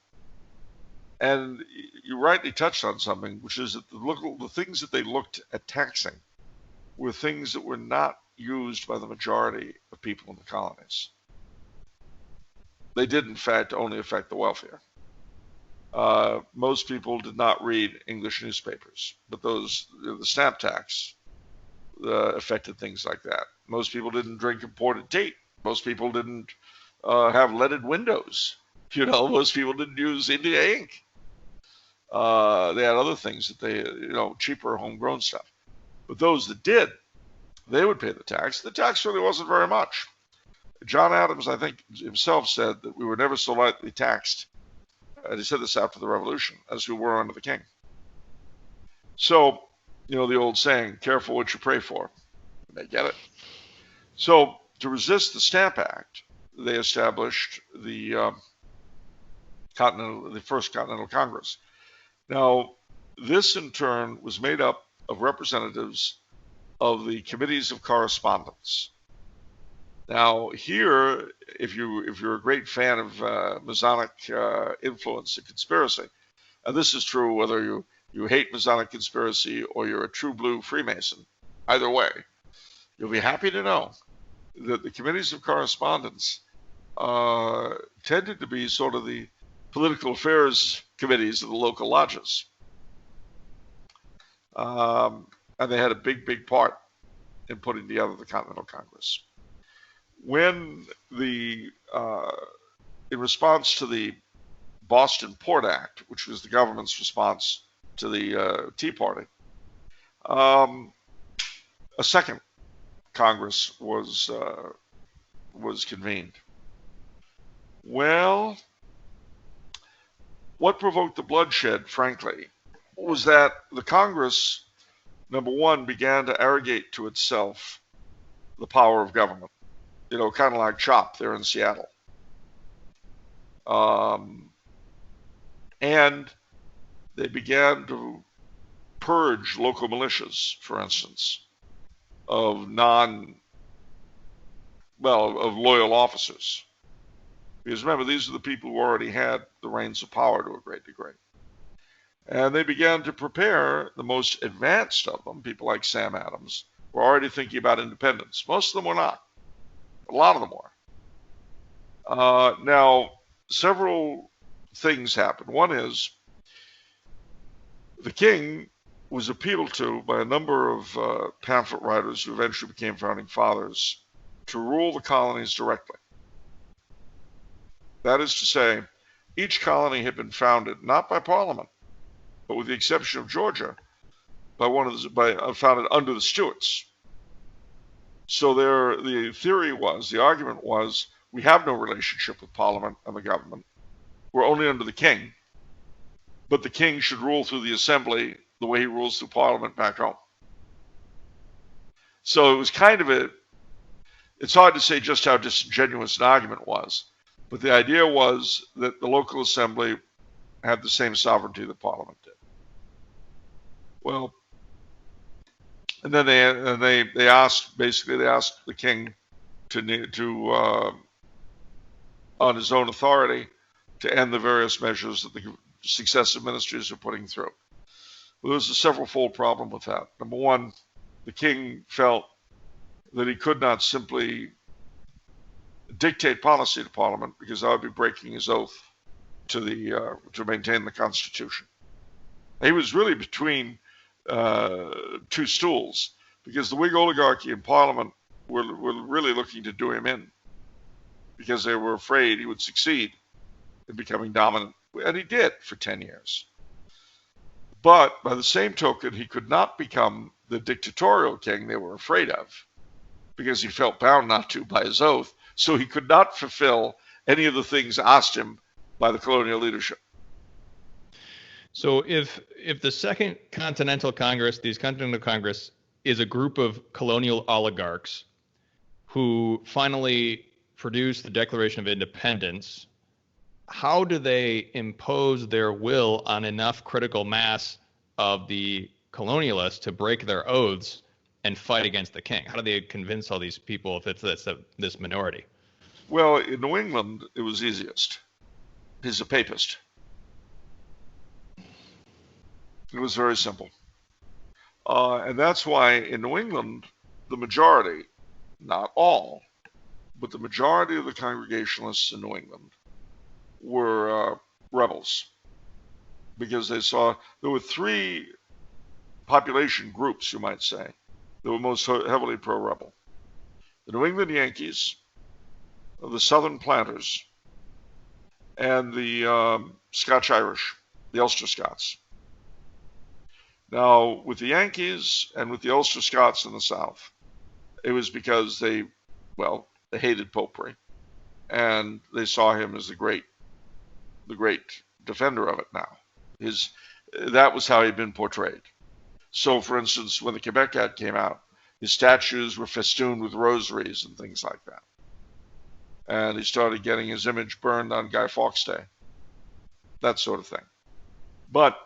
And you rightly touched on something, which is that the things that they looked at taxing were things that were not used by the majority of people in the colonies. They did, in fact, only affect the wealthier. Most people did not read English newspapers, but the stamp tax affected things like that. Most people didn't drink imported tea. Most people didn't have leaded windows. Most people didn't use India ink. They had other things that they, cheaper homegrown stuff. But those that did, they would pay the tax. The tax really wasn't very much. John Adams, I think, himself said that we were never so lightly taxed, and he said this after the Revolution, as we were under the king. So, the old saying, careful what you pray for. They get it. So, to resist the Stamp Act, they established the First Continental Congress. Now, this in turn was made up of representatives of the committees of correspondence. Now, here, if you're a great fan of Masonic influence and conspiracy, and this is true whether you hate Masonic conspiracy or you're a true blue Freemason, either way, you'll be happy to know that the committees of correspondence tended to be sort of the political affairs committees of the local lodges. And they had a big part in putting together the Continental Congress. When in response to the Boston Port Act, which was the government's response to the Tea Party, a second Congress was convened. Well, what provoked the bloodshed, frankly, was that the Congress, number one, began to arrogate to itself the power of government. Kind of like CHOP there in Seattle. And they began to purge local militias, for instance, of loyal officers. Because remember, these are the people who already had the reins of power to a great degree. And they began to prepare the most advanced of them, people like Sam Adams, were already thinking about independence. Most of them were not. A lot of them were. Now, several things happened. One is the king was appealed to by a number of pamphlet writers who eventually became founding fathers to rule the colonies directly. That is to say, each colony had been founded not by Parliament, but with the exception of Georgia, founded under the Stuarts. So the argument was, we have no relationship with Parliament and the government. We're only under the king, but the king should rule through the assembly the way he rules through Parliament back home. So it was it's hard to say just how disingenuous an argument was, but the idea was that the local assembly had the same sovereignty that Parliament did. Well, and then they asked the king to on his own authority to end the various measures that the successive ministries are putting through. Well, there's a several-fold problem with that. Number one, the king felt that he could not simply dictate policy to Parliament because that would be breaking his oath to maintain the Constitution. He was really between two stools because the Whig oligarchy in Parliament were really looking to do him in because they were afraid he would succeed in becoming dominant, and he did for 10 years. But by the same token, he could not become the dictatorial king they were afraid of because he felt bound not to by his oath, so he could not fulfill any of the things asked him by the colonial leadership.
So if the Second Continental Congress, these Continental Congress, is a group of colonial oligarchs who finally produce the Declaration of Independence, how do they impose their will on enough critical mass of the colonialists to break their oaths and fight against the king? How do they convince all these people if it's this minority?
Well, in New England, it was easiest. He's a papist. It was very simple. And that's why in New England, the majority, not all, but the majority of the Congregationalists in New England were rebels, because they saw there were three population groups, you might say, that were most heavily pro-rebel. The New England Yankees, the Southern Planters, and the Scotch-Irish, the Ulster Scots. Now, with the Yankees and with the Ulster Scots in the South, it was because they hated popery, and they saw him as the great defender of it now. That was how he'd been portrayed. So, for instance, when the Quebec Act came out, his statues were festooned with rosaries and things like that. And he started getting his image burned on Guy Fawkes Day, that sort of thing. But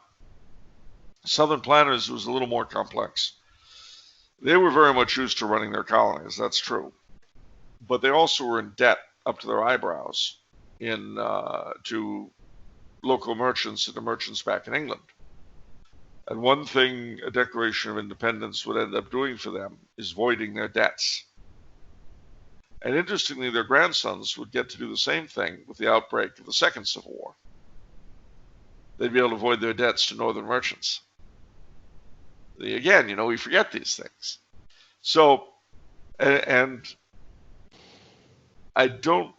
Southern Planters was a little more complex. They were very much used to running their colonies, that's true. But they also were in debt up to their eyebrows to local merchants and the merchants back in England. And one thing a Declaration of Independence would end up doing for them is voiding their debts. And interestingly, their grandsons would get to do the same thing with the outbreak of the Second Civil War. They'd be able to void their debts to northern merchants. Again, we forget these things. So, and I don't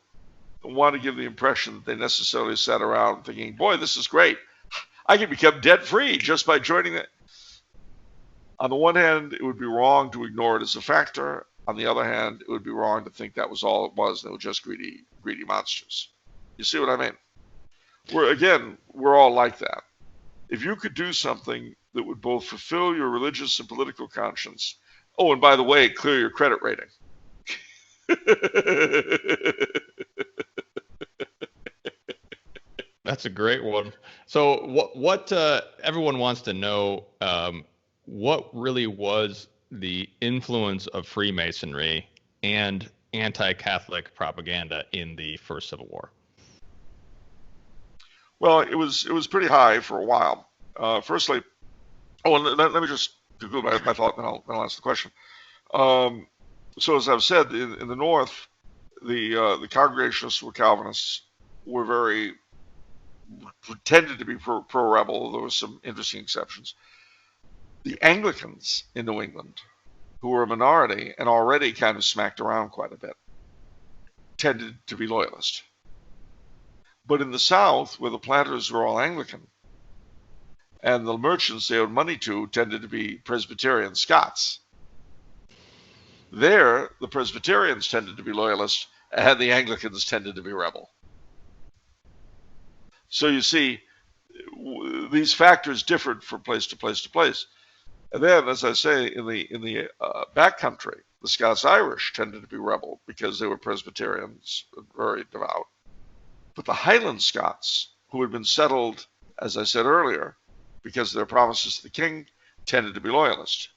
want to give the impression that they necessarily sat around thinking, boy, this is great. I can become debt-free just by joining it. On the one hand, it would be wrong to ignore it as a factor. On the other hand, it would be wrong to think that was all it was, and they were just greedy monsters. You see what I mean? We're all like that. If you could do something that would both fulfill your religious and political conscience, and by the way, clear your credit rating.
That's a great one. So what everyone wants to know, what really was the influence of Freemasonry and anti-Catholic propaganda in the First Civil War?
Well, it was pretty high for a while. Firstly, and let me just conclude my thought, and then I'll ask the question. So as I've said, in the North, the Congregationalists were Calvinists, tended to be pro-rebel. There were some interesting exceptions. The Anglicans in New England, who were a minority and already kind of smacked around quite a bit, tended to be loyalist. But in the South, where the planters were all Anglican, and the merchants they owed money to tended to be Presbyterian Scots, there the Presbyterians tended to be loyalist, and the Anglicans tended to be rebel. So you see, these factors differed from place to place to place. And then, as I say, in the backcountry, the Scots-Irish tended to be rebel because they were Presbyterians, very devout. But the Highland Scots, who had been settled, as I said earlier, because of their promises to the king, tended to be loyalist,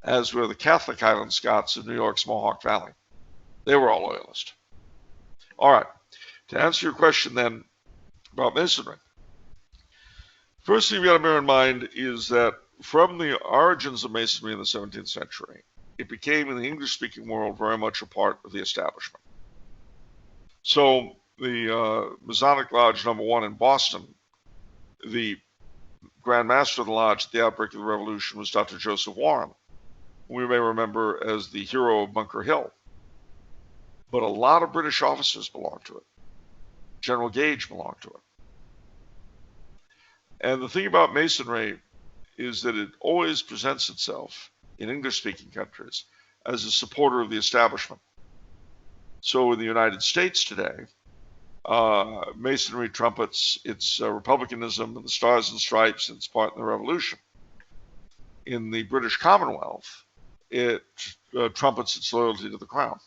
as were the Catholic Highland Scots of New York's Mohawk Valley. They were all loyalist. All right. To answer your question then, about Masonry. First thing you got to bear in mind is that from the origins of Masonry in the 17th century, it became in the English-speaking world very much a part of the establishment. So the Masonic Lodge number 1 in Boston, the Grand Master of the Lodge at the outbreak of the Revolution was Dr. Joseph Warren, who we may remember as the hero of Bunker Hill. But a lot of British officers belonged to it. General Gage belonged to it. And the thing about Masonry is that it always presents itself in English-speaking countries as a supporter of the establishment. So in the United States today, Masonry trumpets its republicanism and the Stars and Stripes and its part in the Revolution. In the British Commonwealth, it trumpets its loyalty to the Crown.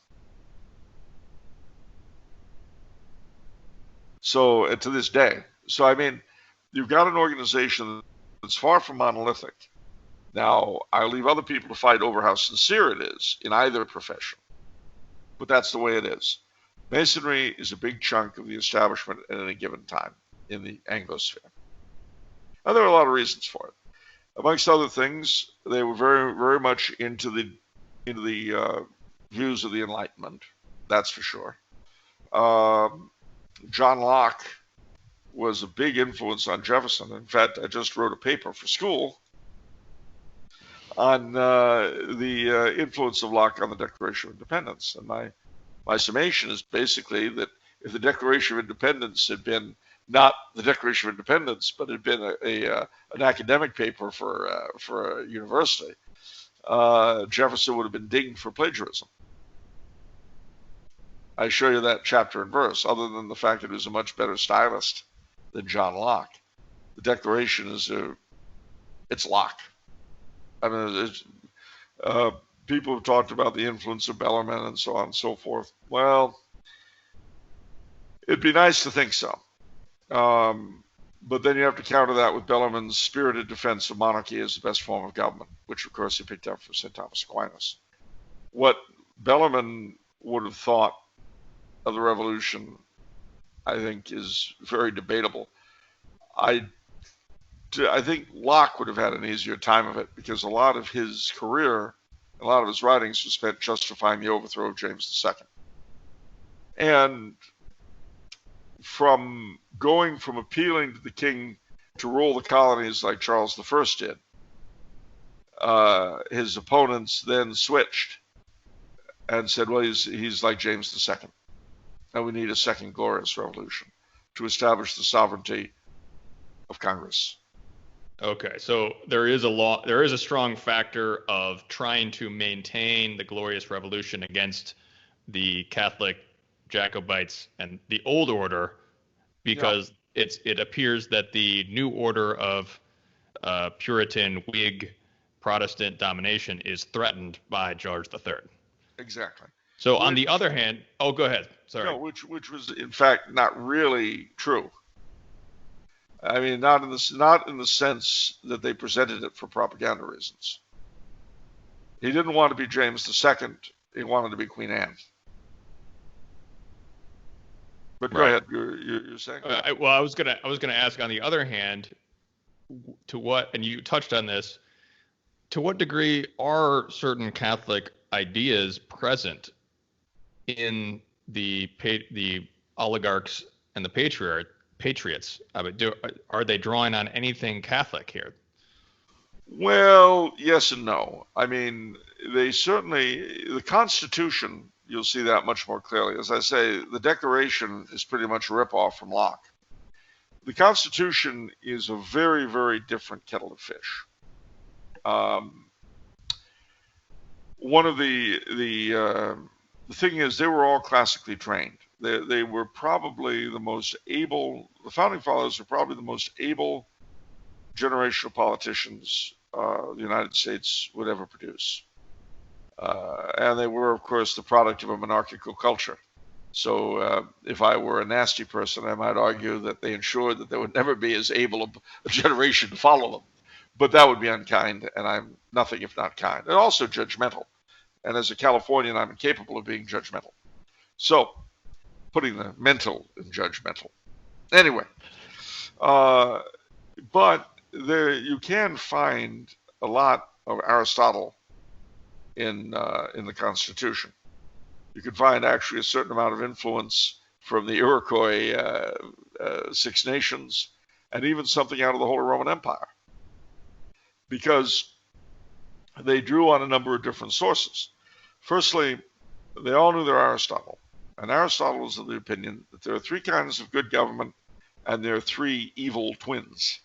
So to this day. So I mean, you've got an organization that's far from monolithic. Now, I'll leave other people to fight over how sincere it is in either profession, but that's the way it is. Masonry is a big chunk of the establishment at any given time in the Anglosphere. And there are a lot of reasons for it. Amongst other things, they were very, very much into the views of the Enlightenment. That's for sure. John Locke was a big influence on Jefferson. In fact, I just wrote a paper for school on the influence of Locke on the Declaration of Independence. And my summation is basically that if the Declaration of Independence had been not the Declaration of Independence, but had been an academic paper for a university, Jefferson would have been dinged for plagiarism. I show you that chapter and verse, other than the fact that he was a much better stylist than John Locke. The Declaration it's Locke. I mean, people have talked about the influence of Bellarmine and so on and so forth. Well, it'd be nice to think so. But then you have to counter that with Bellarmine's spirited defense of monarchy as the best form of government, which of course he picked up from St. Thomas Aquinas. What Bellarmine would have thought of the Revolution, I think, is very debatable. I think Locke would have had an easier time of it because a lot of his career, a lot of his writings were spent justifying the overthrow of James II. And from going from appealing to the king to rule the colonies like Charles I did, his opponents then switched and said, well, he's like James II, and we need a second glorious revolution to establish the sovereignty of Congress.
Okay, so there is a strong factor of trying to maintain the glorious revolution against the Catholic Jacobites and the old order, because it appears that the new order of Puritan Whig Protestant domination is threatened by George III.
Exactly.
So on the other hand, oh, go ahead. Sorry.
No, which was in fact not really true. I mean, not in the sense that they presented it for propaganda reasons. He didn't want to be James II. He wanted to be Queen Anne. But go ahead. You're saying.
Well, I was gonna ask. On the other hand, to what, and you touched on this, to what degree are certain Catholic ideas present in the oligarchs and the patriots? Are they drawing on anything Catholic here?
Well, yes and no. I mean, they certainly, the Constitution, you'll see that much more clearly. As I say, the Declaration is pretty much a ripoff from Locke. The Constitution is a very, very different kettle of fish. One of the thing is, they were all classically trained. They were probably the most able, the Founding Fathers were probably the most able generational politicians the United States would ever produce. And they were, of course, the product of a monarchical culture. So if I were a nasty person, I might argue that they ensured that there would never be as able a generation to follow them. But that would be unkind, and I'm nothing if not kind. And also judgmental. And as a Californian, I'm incapable of being judgmental. So, putting the mental in judgmental. Anyway, Uh, but there you can find a lot of Aristotle in the Constitution. You can find actually a certain amount of influence from the Iroquois Six Nations, and even something out of the Holy Roman Empire, because they drew on a number of different sources. Firstly, they all knew their Aristotle, and Aristotle was of the opinion that there are three kinds of good government, and there are three evil twins.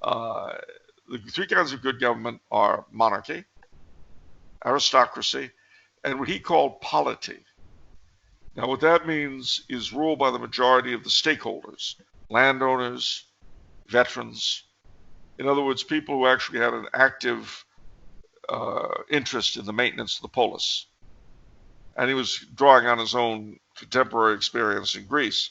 The three kinds of good government are monarchy, aristocracy, and what he called polity. Now, what that means is rule by the majority of the stakeholders, landowners, veterans. In other words, people who actually had an active interest in the maintenance of the polis. And he was drawing on his own contemporary experience in Greece,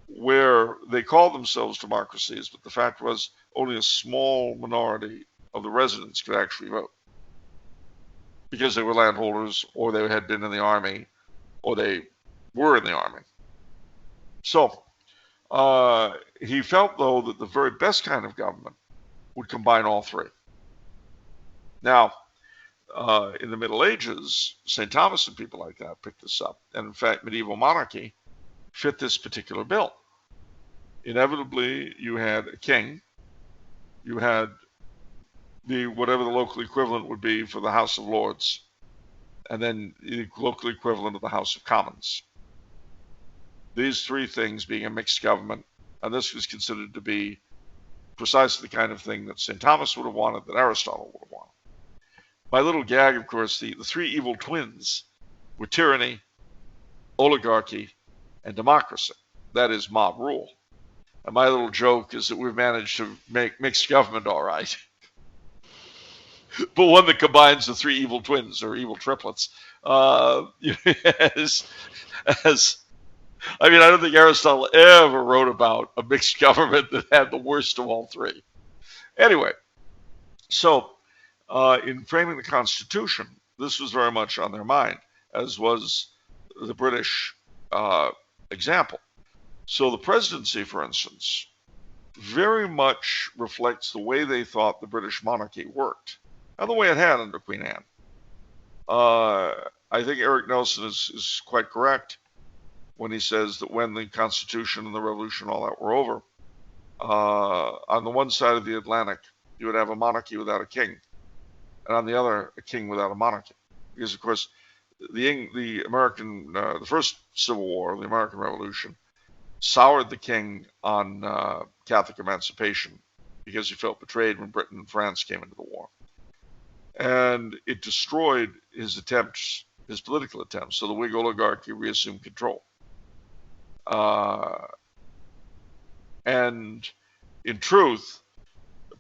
where they called themselves democracies, but the fact was only a small minority of the residents could actually vote, because they were landholders, or they had been in the army, or they were in the army. So he felt, though, that the very best kind of government would combine all three. Now, in the Middle Ages, St. Thomas and people like that picked this up. And in fact, medieval monarchy fit this particular bill. Inevitably, you had a king, you had whatever the local equivalent would be for the House of Lords, and then the local equivalent of the House of Commons. These three things being a mixed government, and this was considered to be precisely the kind of thing that St. Thomas would have wanted, that Aristotle would have wanted. My little gag, of course, the three evil twins were tyranny, oligarchy, and democracy. That is mob rule. And my little joke is that we've managed to make mixed government all right. But one that combines the three evil twins, or evil triplets. I don't think Aristotle ever wrote about a mixed government that had the worst of all three. Anyway, so in framing the Constitution, this was very much on their mind, as was the British example. So the presidency, for instance, very much reflects the way they thought the British monarchy worked, and the way it had under Queen Anne. I think Eric Nelson is quite correct when he says that when the Constitution and the Revolution, all that were over, on the one side of the Atlantic, you would have a monarchy without a king, and on the other, a king without a monarchy. Because, of course, the first Civil War, the American Revolution, soured the king on Catholic emancipation because he felt betrayed when Britain and France came into the war. And it destroyed his political attempts, so the Whig oligarchy reassumed control. And in truth,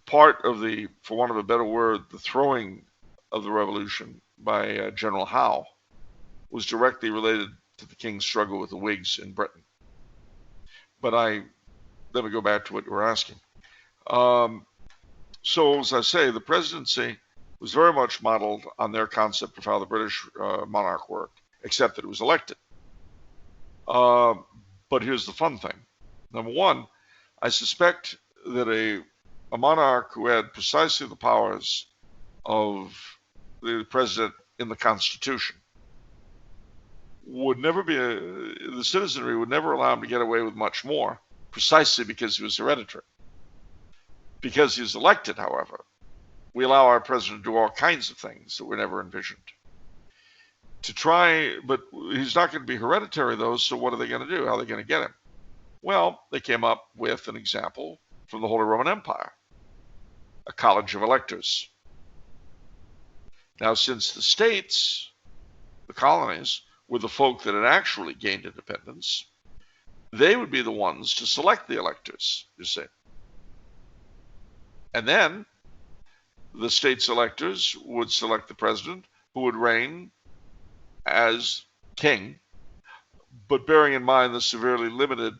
part of for want of a better word, the throwing of the revolution by General Howe was directly related to the king's struggle with the Whigs in Britain. But let me go back to what you were asking. So, as I say, the presidency was very much modeled on their concept of how the British monarch worked, except that it was elected. But here's the fun thing. Number one, I suspect that a monarch who had precisely the powers of the president in the Constitution would never the citizenry would never allow him to get away with much more, precisely because he was hereditary. Because he was elected, however, we allow our president to do all kinds of things that were never envisioned. But he's not going to be hereditary, though, so what are they going to do? How are they going to get him? Well, they came up with an example from the Holy Roman Empire, a college of electors. Now, since the states, the colonies, were the folk that had actually gained independence, they would be the ones to select the electors, you see. And then the state's electors would select the president, who would reign as king, but bearing in mind the severely limited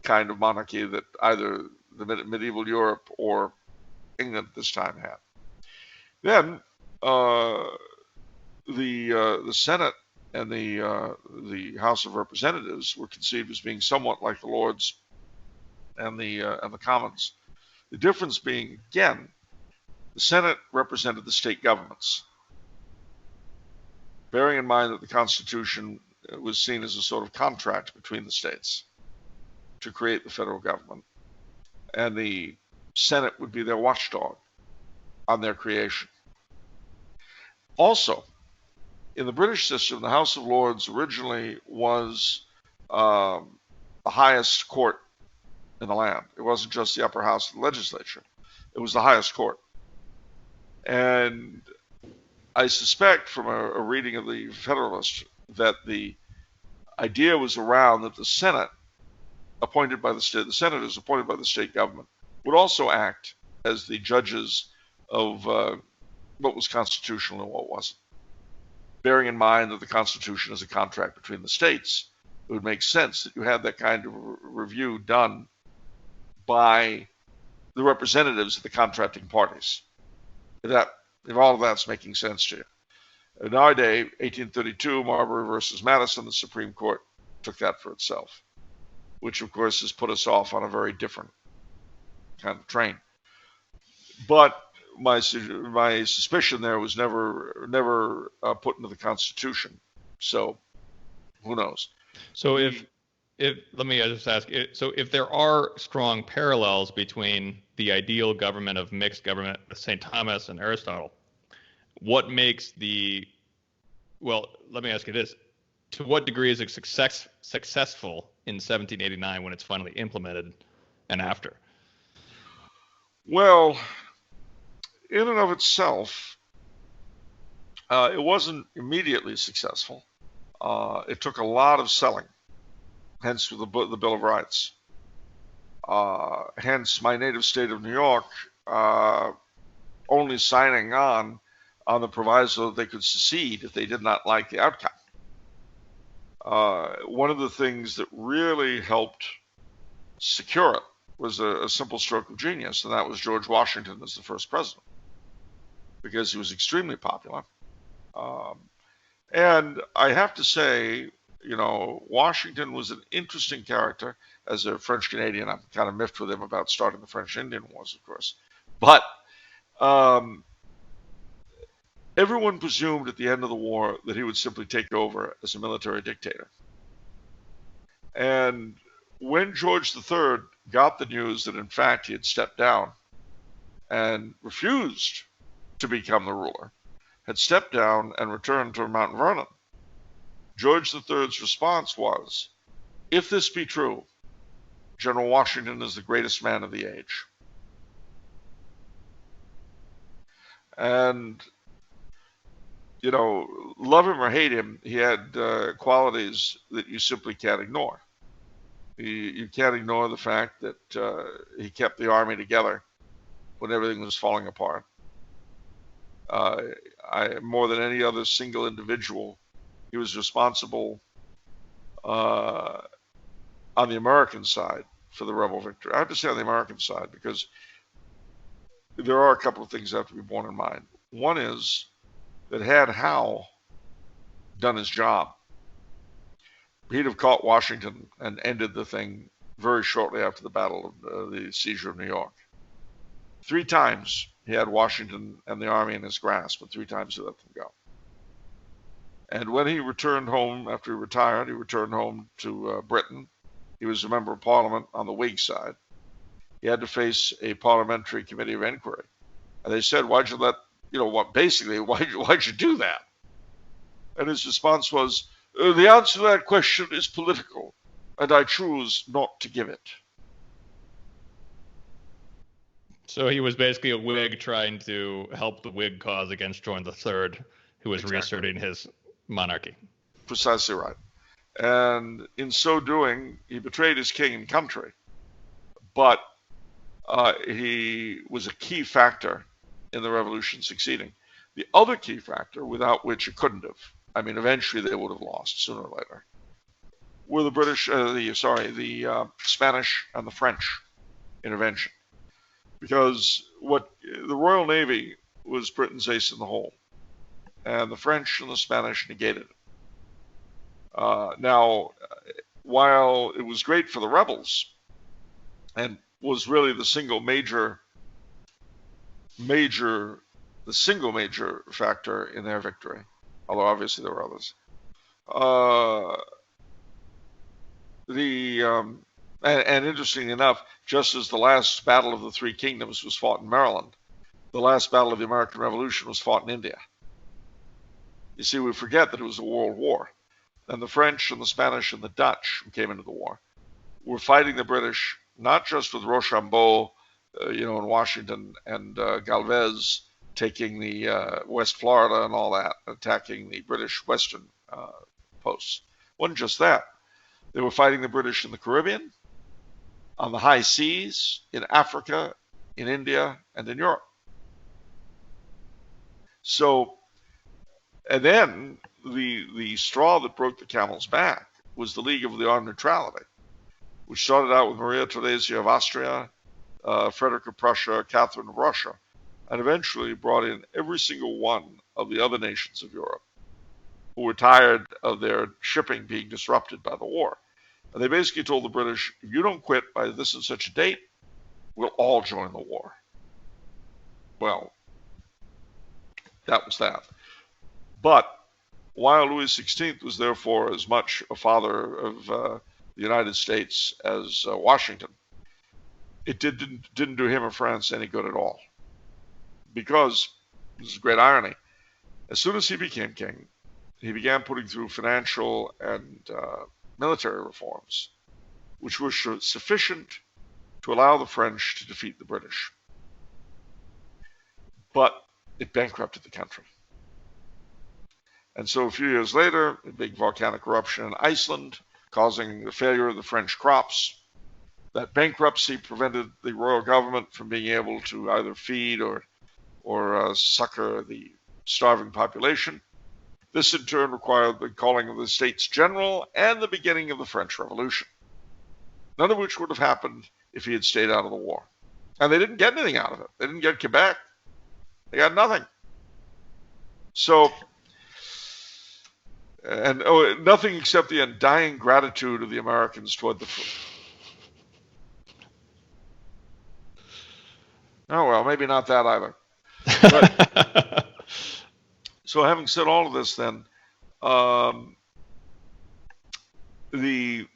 kind of monarchy that either the medieval Europe or England at this time had. Then the Senate and the House of Representatives were conceived as being somewhat like the Lords and the Commons. The difference being, again, the Senate represented the state governments, bearing in mind that the Constitution was seen as a sort of contract between the states to create the federal government, and the Senate would be their watchdog on their creation. Also, in the British system, the House of Lords originally was the highest court in the land. It wasn't just the upper house of the legislature. It was the highest court. And I suspect from a reading of the Federalist that the idea was around that the Senate, appointed by the state, the senators appointed by the state government, would also act as the judges of what was constitutional and what wasn't. Bearing in mind that the Constitution is a contract between the states, it would make sense that you had that kind of review done by the representatives of the contracting parties. If all of that's making sense to you. In our day, 1832, Marbury versus Madison, the Supreme Court took that for itself, which of course has put us off on a very different kind of train. But my suspicion there was never put into the Constitution. So who knows?
So if let me just ask, so if there are strong parallels between the ideal government of mixed government with St. Thomas and Aristotle, what makes well, let me ask you this. To what degree is it successful in 1789 when it's finally implemented and after?
Well, in and of itself, it wasn't immediately successful. It took a lot of selling, hence the Bill of Rights. Hence my native state of New York only signing on the proviso that they could secede if they did not like the outcome. One of the things that really helped secure it was a simple stroke of genius, and that was George Washington as the first president, because he was extremely popular. And I have to say, Washington was an interesting character as a French Canadian. I'm kind of miffed with him about starting the French Indian Wars, of course. But everyone presumed at the end of the war that he would simply take over as a military dictator. And when George III got the news that in fact he had stepped down and refused to become the ruler, had stepped down and returned to Mount Vernon, George III's response was, if this be true, General Washington is the greatest man of the age. And, love him or hate him, he had qualities that you simply can't ignore. You can't ignore the fact that he kept the army together when everything was falling apart. More than any other single individual, he was responsible on the American side for the rebel victory. I have to say on the American side because there are a couple of things that have to be borne in mind. One is that had Howe done his job, he'd have caught Washington and ended the thing very shortly after the battle of the seizure of New York. 3 times he had Washington and the army in his grasp, but 3 times he let them go. And when he returned home after he retired, he returned home to Britain. He was a member of Parliament on the Whig side. He had to face a parliamentary committee of inquiry. And they said, why'd you let, why'd you do that? And his response was, the answer to that question is political, and I choose not to give it.
So he was basically a Whig trying to help the Whig cause against George III, who was reasserting his monarchy.
Precisely right. And in so doing, he betrayed his king and country. But he was a key factor in the revolution succeeding. The other key factor, without which it couldn't have, eventually they would have lost sooner or later, were the Spanish and the French intervention. Because the Royal Navy was Britain's ace in the hole, and the French and the Spanish negated it. Now, while it was great for the rebels, and was really the single major factor in their victory, although obviously there were others. And interestingly enough, just as the last battle of the Three Kingdoms was fought in Maryland, the last battle of the American Revolution was fought in India. You see, we forget that it was a world war. And the French and the Spanish and the Dutch who came into the war were fighting the British, not just with Rochambeau, in Washington, and Galvez taking the West Florida and all that, attacking the British western posts. It wasn't just that. They were fighting the British in the Caribbean, on the high seas, in Africa, in India, and in Europe. So, and then the straw that broke the camel's back was the League of the Armed Neutrality, which started out with Maria Theresia of Austria, Frederick of Prussia, Catherine of Russia, and eventually brought in every single one of the other nations of Europe who were tired of their shipping being disrupted by the war. And they basically told the British, if you don't quit by this and such a date, we'll all join the war. Well, that was that. But while Louis XVI was therefore as much a father of the United States as Washington, it didn't do him or France any good at all. Because, this is a great irony, as soon as he became king, he began putting through financial and military reforms, which were sufficient to allow the French to defeat the British. But it bankrupted the country. And so a few years later, a big volcanic eruption in Iceland, causing the failure of the French crops. That bankruptcy prevented the royal government from being able to either feed or succor the starving population. This in turn required the calling of the States General and the beginning of the French Revolution, none of which would have happened if he had stayed out of the war. And they didn't get anything out of it. They didn't get Quebec. They got nothing. So, and nothing except the undying gratitude of the Americans toward the Oh, well, maybe not that either. But, so having said all of this then, the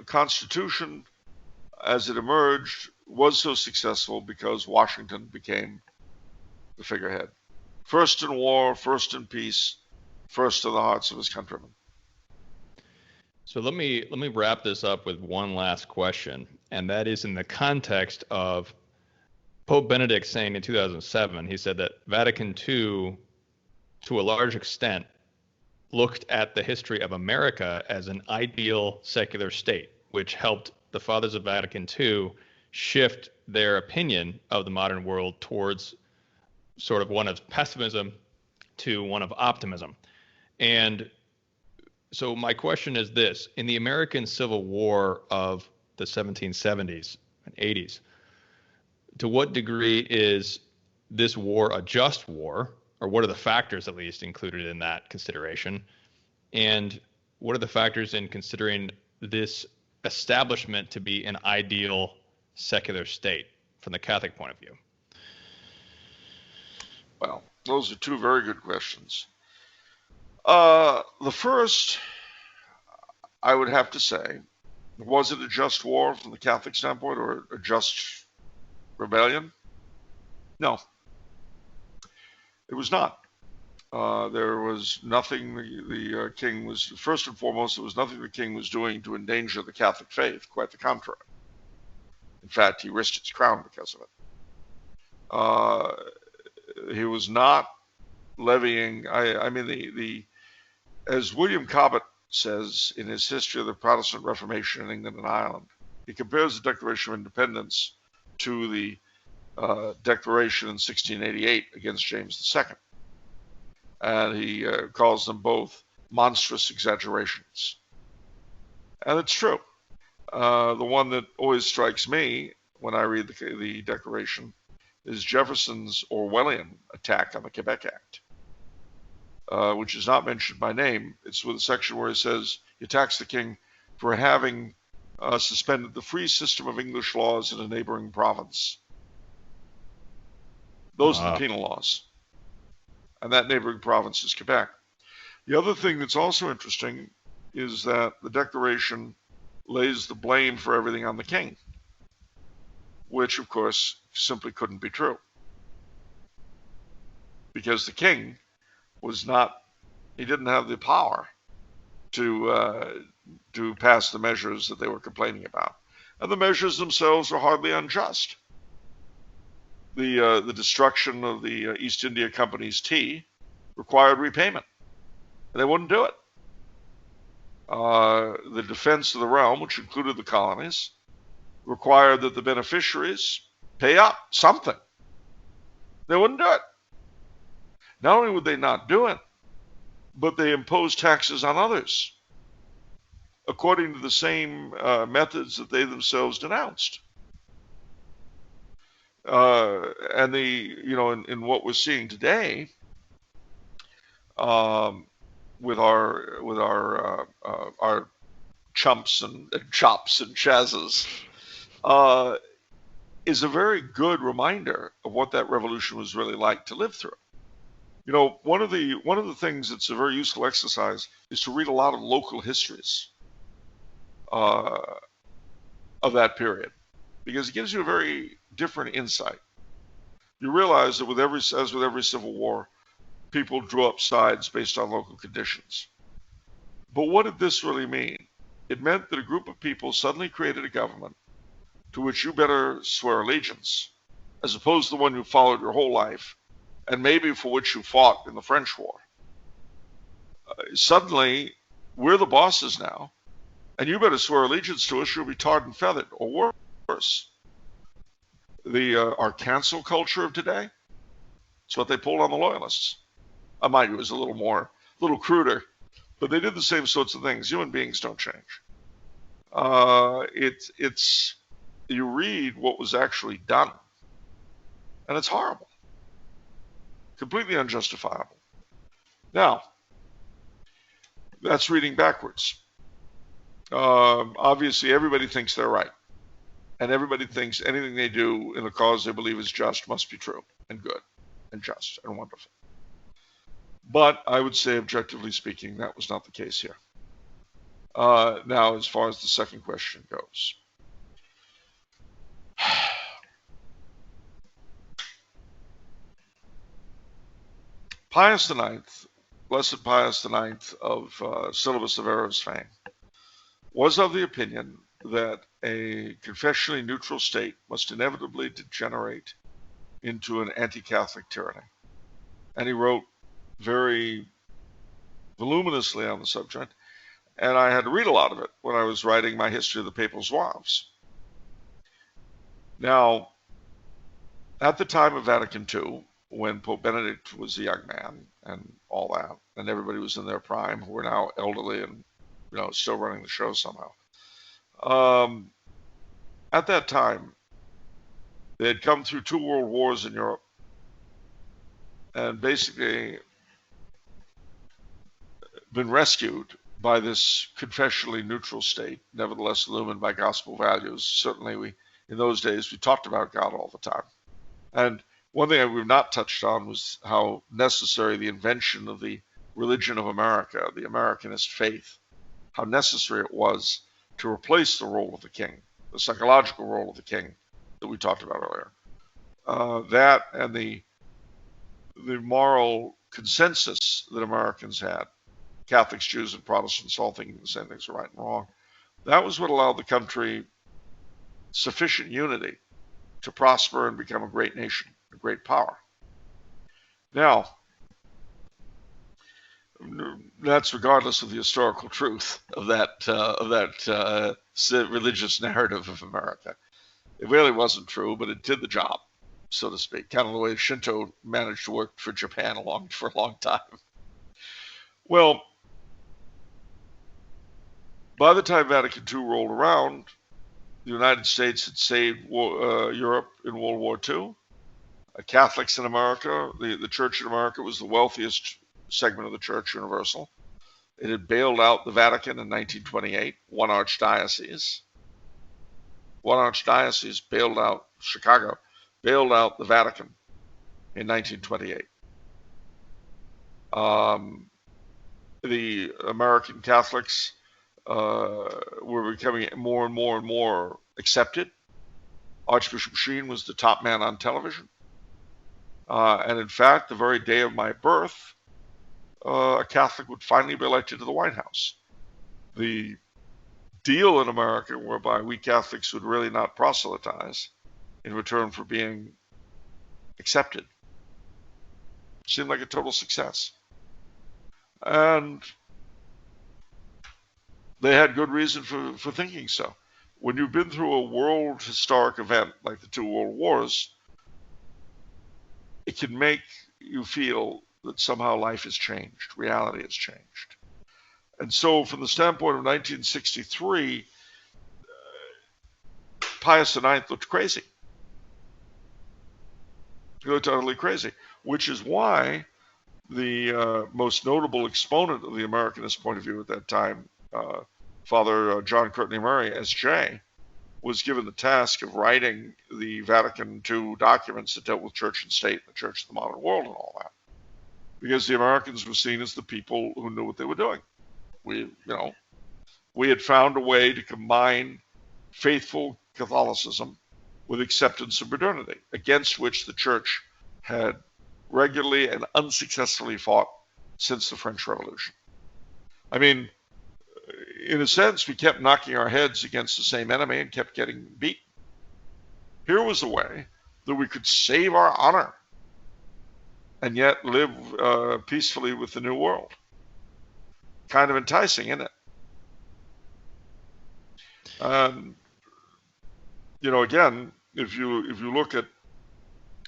Constitution, as it emerged, was so successful because Washington became the figurehead. First in war, first in peace, first in the hearts of his countrymen.
So let me wrap this up with one last question, and that is in the context of Pope Benedict saying in 2007, he said that Vatican II, to a large extent, looked at the history of America as an ideal secular state, which helped the fathers of Vatican II shift their opinion of the modern world towards sort of one of pessimism to one of optimism. And so my question is this: in the American Civil War of the 1770s and 80s, to what degree is this war a just war, or what are the factors at least included in that consideration? And what are the factors in considering this establishment to be an ideal secular state from the Catholic point of view?
Well, those are two very good questions. The first, I would have to say, was it a just war from the Catholic standpoint or a just rebellion? No, it was not. There was nothing the king was, first and foremost, there was nothing the king was doing to endanger the Catholic faith, quite the contrary. In fact, he risked his crown because of it. He was not levying, as William Cobbett says in his History of the Protestant Reformation in England and Ireland, he compares the Declaration of Independence to the declaration in 1688 against James II. And he calls them both monstrous exaggerations. And it's true. The one that always strikes me when I read the Declaration is Jefferson's Orwellian attack on the Quebec Act, which is not mentioned by name. It's with a section where he says he attacks the king for having suspended the free system of English laws in a neighboring province. Those are the penal laws. And that neighboring province is Quebec. The other thing that's also interesting is that the Declaration lays the blame for everything on the king, which, of course, simply couldn't be true. Because the king he didn't have the power to pass the measures that they were complaining about. And the measures themselves are hardly unjust. The destruction of the East India Company's tea required repayment, and they wouldn't do it. The defense of the realm, which included the colonies, required that the beneficiaries pay up something. They wouldn't do it. Not only would they not do it, but they imposed taxes on others, according to the same methods that they themselves denounced. And in what we're seeing today, with our chumps and chops and chazzes, is a very good reminder of what that revolution was really like to live through. One of the things that's a very useful exercise is to read a lot of local histories of that period, because it gives you a very different insight. You realize that as with every civil war, people drew up sides based on local conditions. But what did this really mean? It meant that a group of people suddenly created a government to which you better swear allegiance, as opposed to the one you followed your whole life, and maybe for which you fought in the French War. Suddenly, we're the bosses now, and you better swear allegiance to us, you'll be tarred and feathered, or worse. Our cancel culture of today, it's what they pulled on the Loyalists. I mind you, it was a little cruder, but they did the same sorts of things. Human beings don't change. You read what was actually done, and it's horrible. Completely unjustifiable. Now, that's reading backwards. Obviously, everybody thinks they're right. And everybody thinks anything they do in a cause they believe is just must be true and good and just and wonderful. But I would say, objectively speaking, that was not the case here. Now, as far as the second question goes, Pius IX, Blessed Pius IX of Syllabus of Errors fame, was of the opinion that a confessionally neutral state must inevitably degenerate into an anti-Catholic tyranny. And he wrote very voluminously on the subject, and I had to read a lot of it when I was writing my history of the Papal Zouaves. Now, at the time of Vatican II, when Pope Benedict was a young man and all that, and everybody was in their prime, who were now elderly and still running the show somehow. At that time, they had come through 2 world wars in Europe, and basically been rescued by this confessionally neutral state, nevertheless illumined by gospel values. Certainly, in those days, we talked about God all the time. And one thing we've not touched on was how necessary the invention of the religion of America, the Americanist faith, how necessary it was to replace the role of the king, the psychological role of the king that we talked about earlier. That and the moral consensus that Americans had, Catholics, Jews, and Protestants all thinking the same things are right and wrong, that was what allowed the country sufficient unity to prosper and become a great nation, a great power. Now, that's regardless of the historical truth of that religious narrative of America. It really wasn't true, but it did the job, so to speak. Kind of the way Shinto managed to work for Japan for a long time. Well, by the time Vatican II rolled around, the United States had saved Europe in World War II. Catholics in America, the church in America was the wealthiest segment of the church, universal. It had bailed out the Vatican in 1928, one archdiocese. One archdiocese bailed out Chicago, bailed out the Vatican in 1928. The American Catholics were becoming more and more and more accepted. Archbishop Sheen was the top man on television. And in fact, the very day of my birth, a Catholic would finally be elected to the White House. The deal in America whereby we Catholics would really not proselytize in return for being accepted seemed like a total success. And they had good reason for thinking so. When you've been through a world historic event like the two world wars, it can make you feel that somehow life has changed, reality has changed. And so from the standpoint of 1963, Pius IX looked crazy. He looked utterly crazy, which is why the most notable exponent of the Americanist point of view at that time, Father John Courtney Murray, S.J., was given the task of writing the Vatican II documents that dealt with church and state, the church of the modern world and all that. Because the Americans were seen as the people who knew what they were doing. We had found a way to combine faithful Catholicism with acceptance of modernity, against which the church had regularly and unsuccessfully fought since the French Revolution. I mean, in a sense, we kept knocking our heads against the same enemy and kept getting beaten. Here was a way that we could save our honor and yet live peacefully with the New World. Kind of enticing, isn't it? Again, if you look at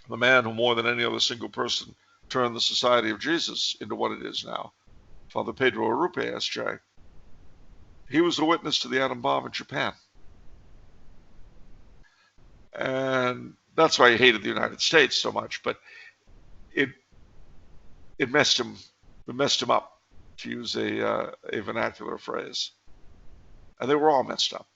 the man who more than any other single person turned the Society of Jesus into what it is now, Father Pedro Arrupe, S.J., he was a witness to the atom bomb in Japan. And that's why he hated the United States so much, but it messed him up, to use a vernacular phrase. And they were all messed up.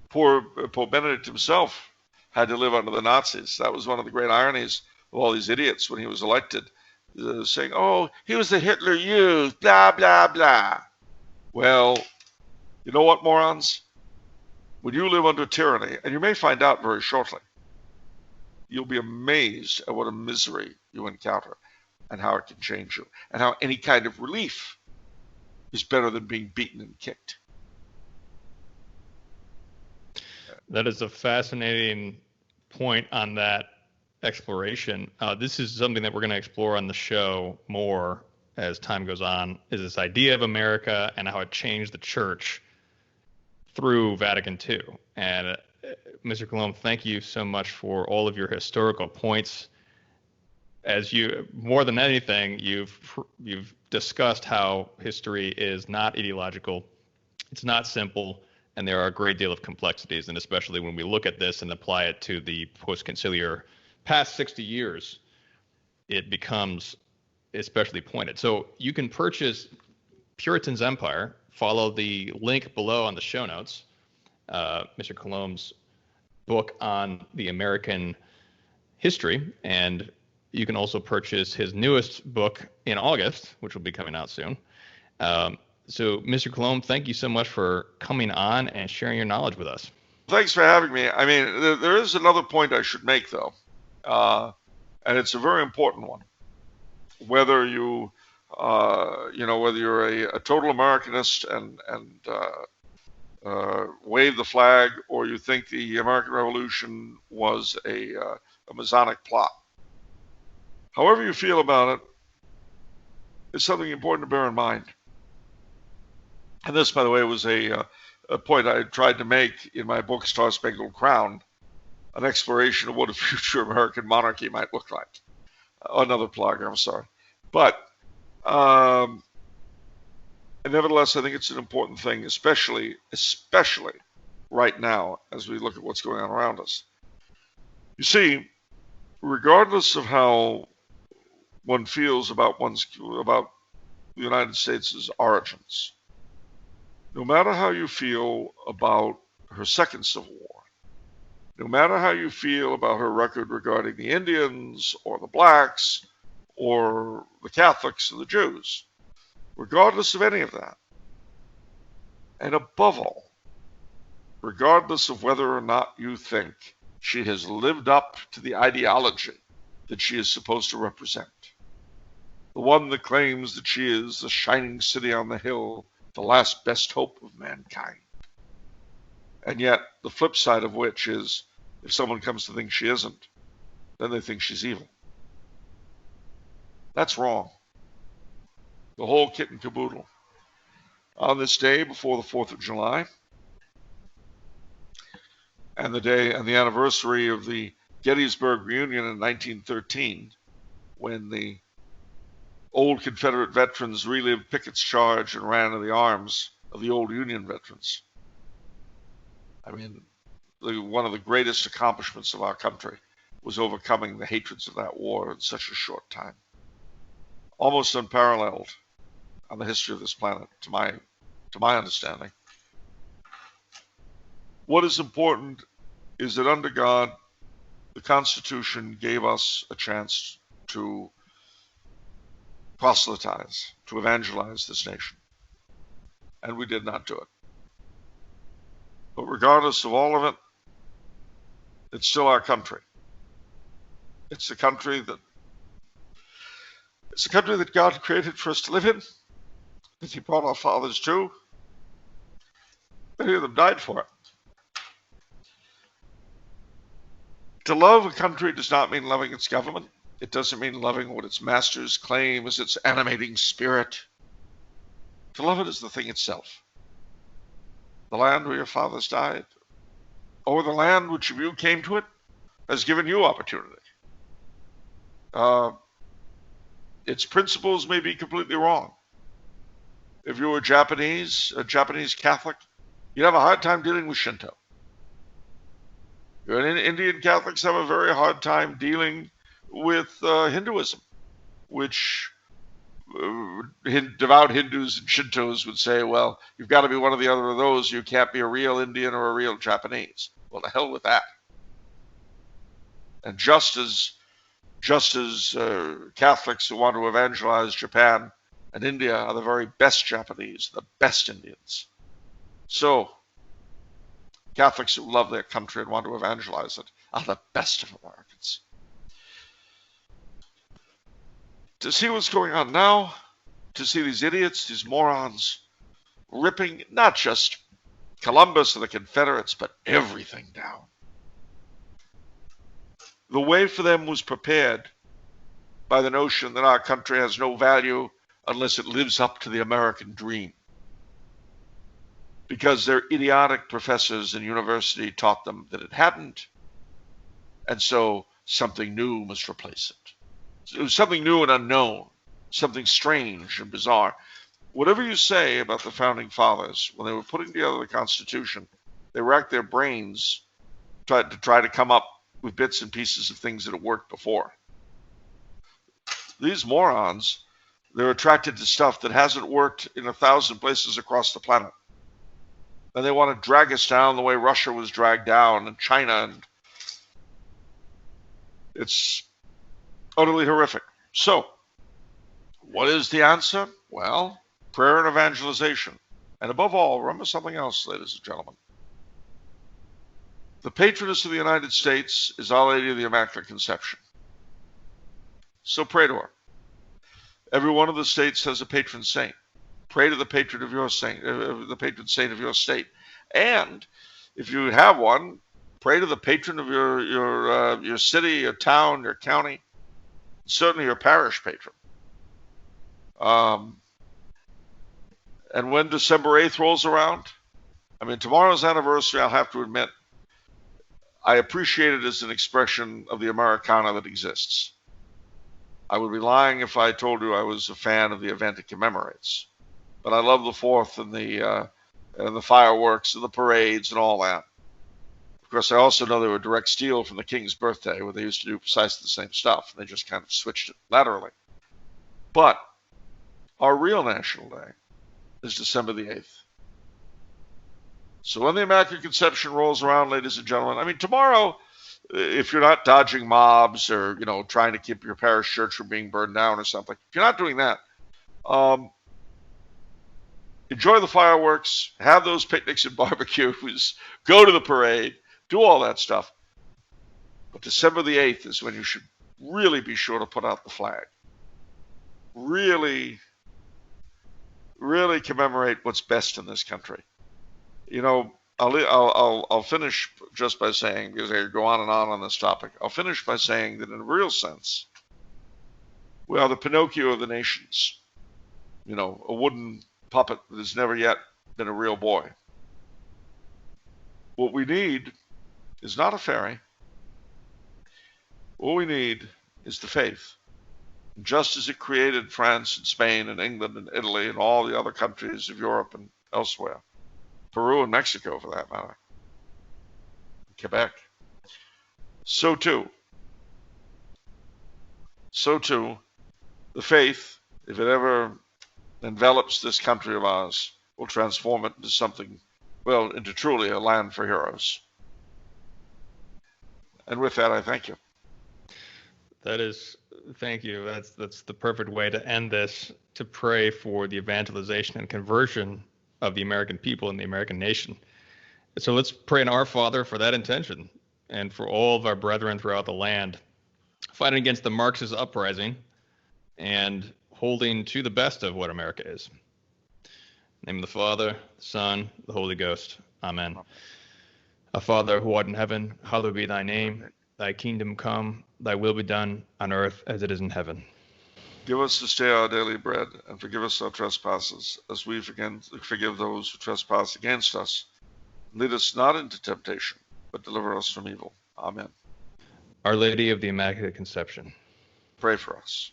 Poor Pope Benedict himself had to live under the Nazis. That was one of the great ironies of all these idiots when he was elected, saying, oh, he was the Hitler Youth, blah, blah, blah. Well, you know what, morons? When you live under tyranny, and you may find out very shortly, you'll be amazed at what a misery you encounter and how it can change you, and how any kind of relief is better than being beaten and kicked.
That is a fascinating point on that exploration. This is something that we're going to explore on the show more as time goes on, is this idea of America and how it changed the church through Vatican II. And Mr. Coulombe, thank you so much for all of your historical points. As you, more than anything, you've discussed how history is not ideological, it's not simple, and there are a great deal of complexities, and especially when we look at this and apply it to the post-conciliar past 60 years, it becomes especially pointed. So you can purchase Puritan's Empire, follow the link below on the show notes, Mr. Coulombe's book on the American history, and you can also purchase his newest book in August, which will be coming out soon. So, Mr. Coulombe, thank you so much for coming on and sharing your knowledge with us.
Thanks for having me. I mean, there is another point I should make, though, and it's a very important one. Whether you, whether you're a total Americanist and wave the flag, or you think the American Revolution was a Masonic plot. However you feel about it, it's something important to bear in mind. And this, by the way, was a point I tried to make in my book, Star Spangled Crown, an exploration of what a future American monarchy might look like. Another plug, I'm sorry. But nevertheless, I think it's an important thing, especially right now as we look at what's going on around us. You see, regardless of how one feels about the United States' origins. No matter how you feel about her second Civil War, no matter how you feel about her record regarding the Indians or the blacks or the Catholics or the Jews, regardless of any of that, and above all, regardless of whether or not you think she has lived up to the ideology that she is supposed to represent, the one that claims that she is the shining city on the hill, the last best hope of mankind. And yet, the flip side of which is, if someone comes to think she isn't, then they think she's evil. That's wrong. The whole kit and caboodle. On this day before the 4th of July, and the anniversary of the Gettysburg Reunion in 1913, when the old Confederate veterans relived Pickett's charge and ran into the arms of the old Union veterans. I mean, one of the greatest accomplishments of our country was overcoming the hatreds of that war in such a short time. Almost unparalleled on the history of this planet, to my understanding. What is important is that under God, the Constitution gave us a chance to proselytize, to evangelize this nation. And we did not do it. But regardless of all of it, it's still our country. It's the country that God created for us to live in, that He brought our fathers to. Many of them died for it. To love a country does not mean loving its government. It doesn't mean loving what its masters claim as its animating spirit. To love it is the thing itself. The land where your fathers died, or the land which if you came to it, has given you opportunity. Its principles may be completely wrong. If you were a Japanese Catholic, you'd have a hard time dealing with Shinto. Indian Catholics have a very hard time dealing with Hinduism, which devout Hindus and Shintos would say, well, you've got to be one or the other of those. You can't be a real Indian or a real Japanese. Well, the hell with that. And just as Catholics who want to evangelize Japan and India are the very best Japanese, the best Indians. So, Catholics who love their country and want to evangelize it are the best of Americans. To see what's going on now, to see these idiots, these morons, ripping not just Columbus and the Confederates, but everything down. The way for them was prepared by the notion that our country has no value unless it lives up to the American dream. Because their idiotic professors in university taught them that it hadn't, and so something new must replace it. It was something new and unknown, something strange and bizarre. Whatever you say about the Founding Fathers, when they were putting together the Constitution, they racked their brains to try to come up with bits and pieces of things that had worked before. These morons, they're attracted to stuff that hasn't worked in 1,000 places across the planet. And they want to drag us down the way Russia was dragged down, and China, and it's utterly horrific. So, what is the answer? Well, prayer and evangelization. And above all, remember something else, ladies and gentlemen. The patroness of the United States is Our Lady of the Immaculate Conception. So pray to her. Every one of the states has a patron saint. Pray to the patron of your saint, the patron saint of your state. And if you have one, pray to the patron of your city, your town, your county, certainly your parish patron. And when December 8th rolls around, I mean, tomorrow's anniversary, I'll have to admit, I appreciate it as an expression of the Americana that exists. I would be lying if I told you I was a fan of the event it commemorates. But I love the 4th and the fireworks and the parades and all that. Of course, I also know they were direct steal from the King's birthday, where they used to do precisely the same stuff, and they just kind of switched it laterally. But Our real national day is December the 8th. So when the Immaculate Conception rolls around, ladies and gentlemen, I mean, tomorrow, if you're not dodging mobs or, trying to keep your parish church from being burned down or something, if you're not doing that, enjoy the fireworks, have those picnics and barbecues, go to the parade, do all that stuff. But December the 8th is when you should really be sure to put out the flag. Really, really commemorate what's best in this country. I'll finish just by saying, because I go on this topic, I'll finish by saying that in a real sense, we are the Pinocchio of the nations. A wooden puppet that has never yet been a real boy. What we need is not a fairy. What we need is the faith. Just as it created France and Spain and England and Italy and all the other countries of Europe and elsewhere, Peru and Mexico for that matter, Quebec, so too, the faith, if it ever envelops this country of ours, will transform it into something, into truly a land for heroes. And with that, I thank you.
Thank you. That's the perfect way to end this, to pray for the evangelization and conversion of the American people and the American nation. So let's pray in Our Father for that intention and for all of our brethren throughout the land, fighting against the Marxist uprising and holding to the best of what America is. In the name of the Father, the Son, the Holy Ghost. Amen. Our Father, who art in heaven, hallowed be thy name. Thy kingdom come, thy will be done on earth as it is in heaven.
Give us this day our daily bread, and forgive us our trespasses, as we forgive those who trespass against us. Lead us not into temptation, but deliver us from evil. Amen.
Our Lady of the Immaculate Conception,
pray for us.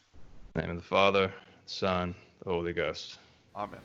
In the name of the Father, the Son, the Holy Ghost.
Amen.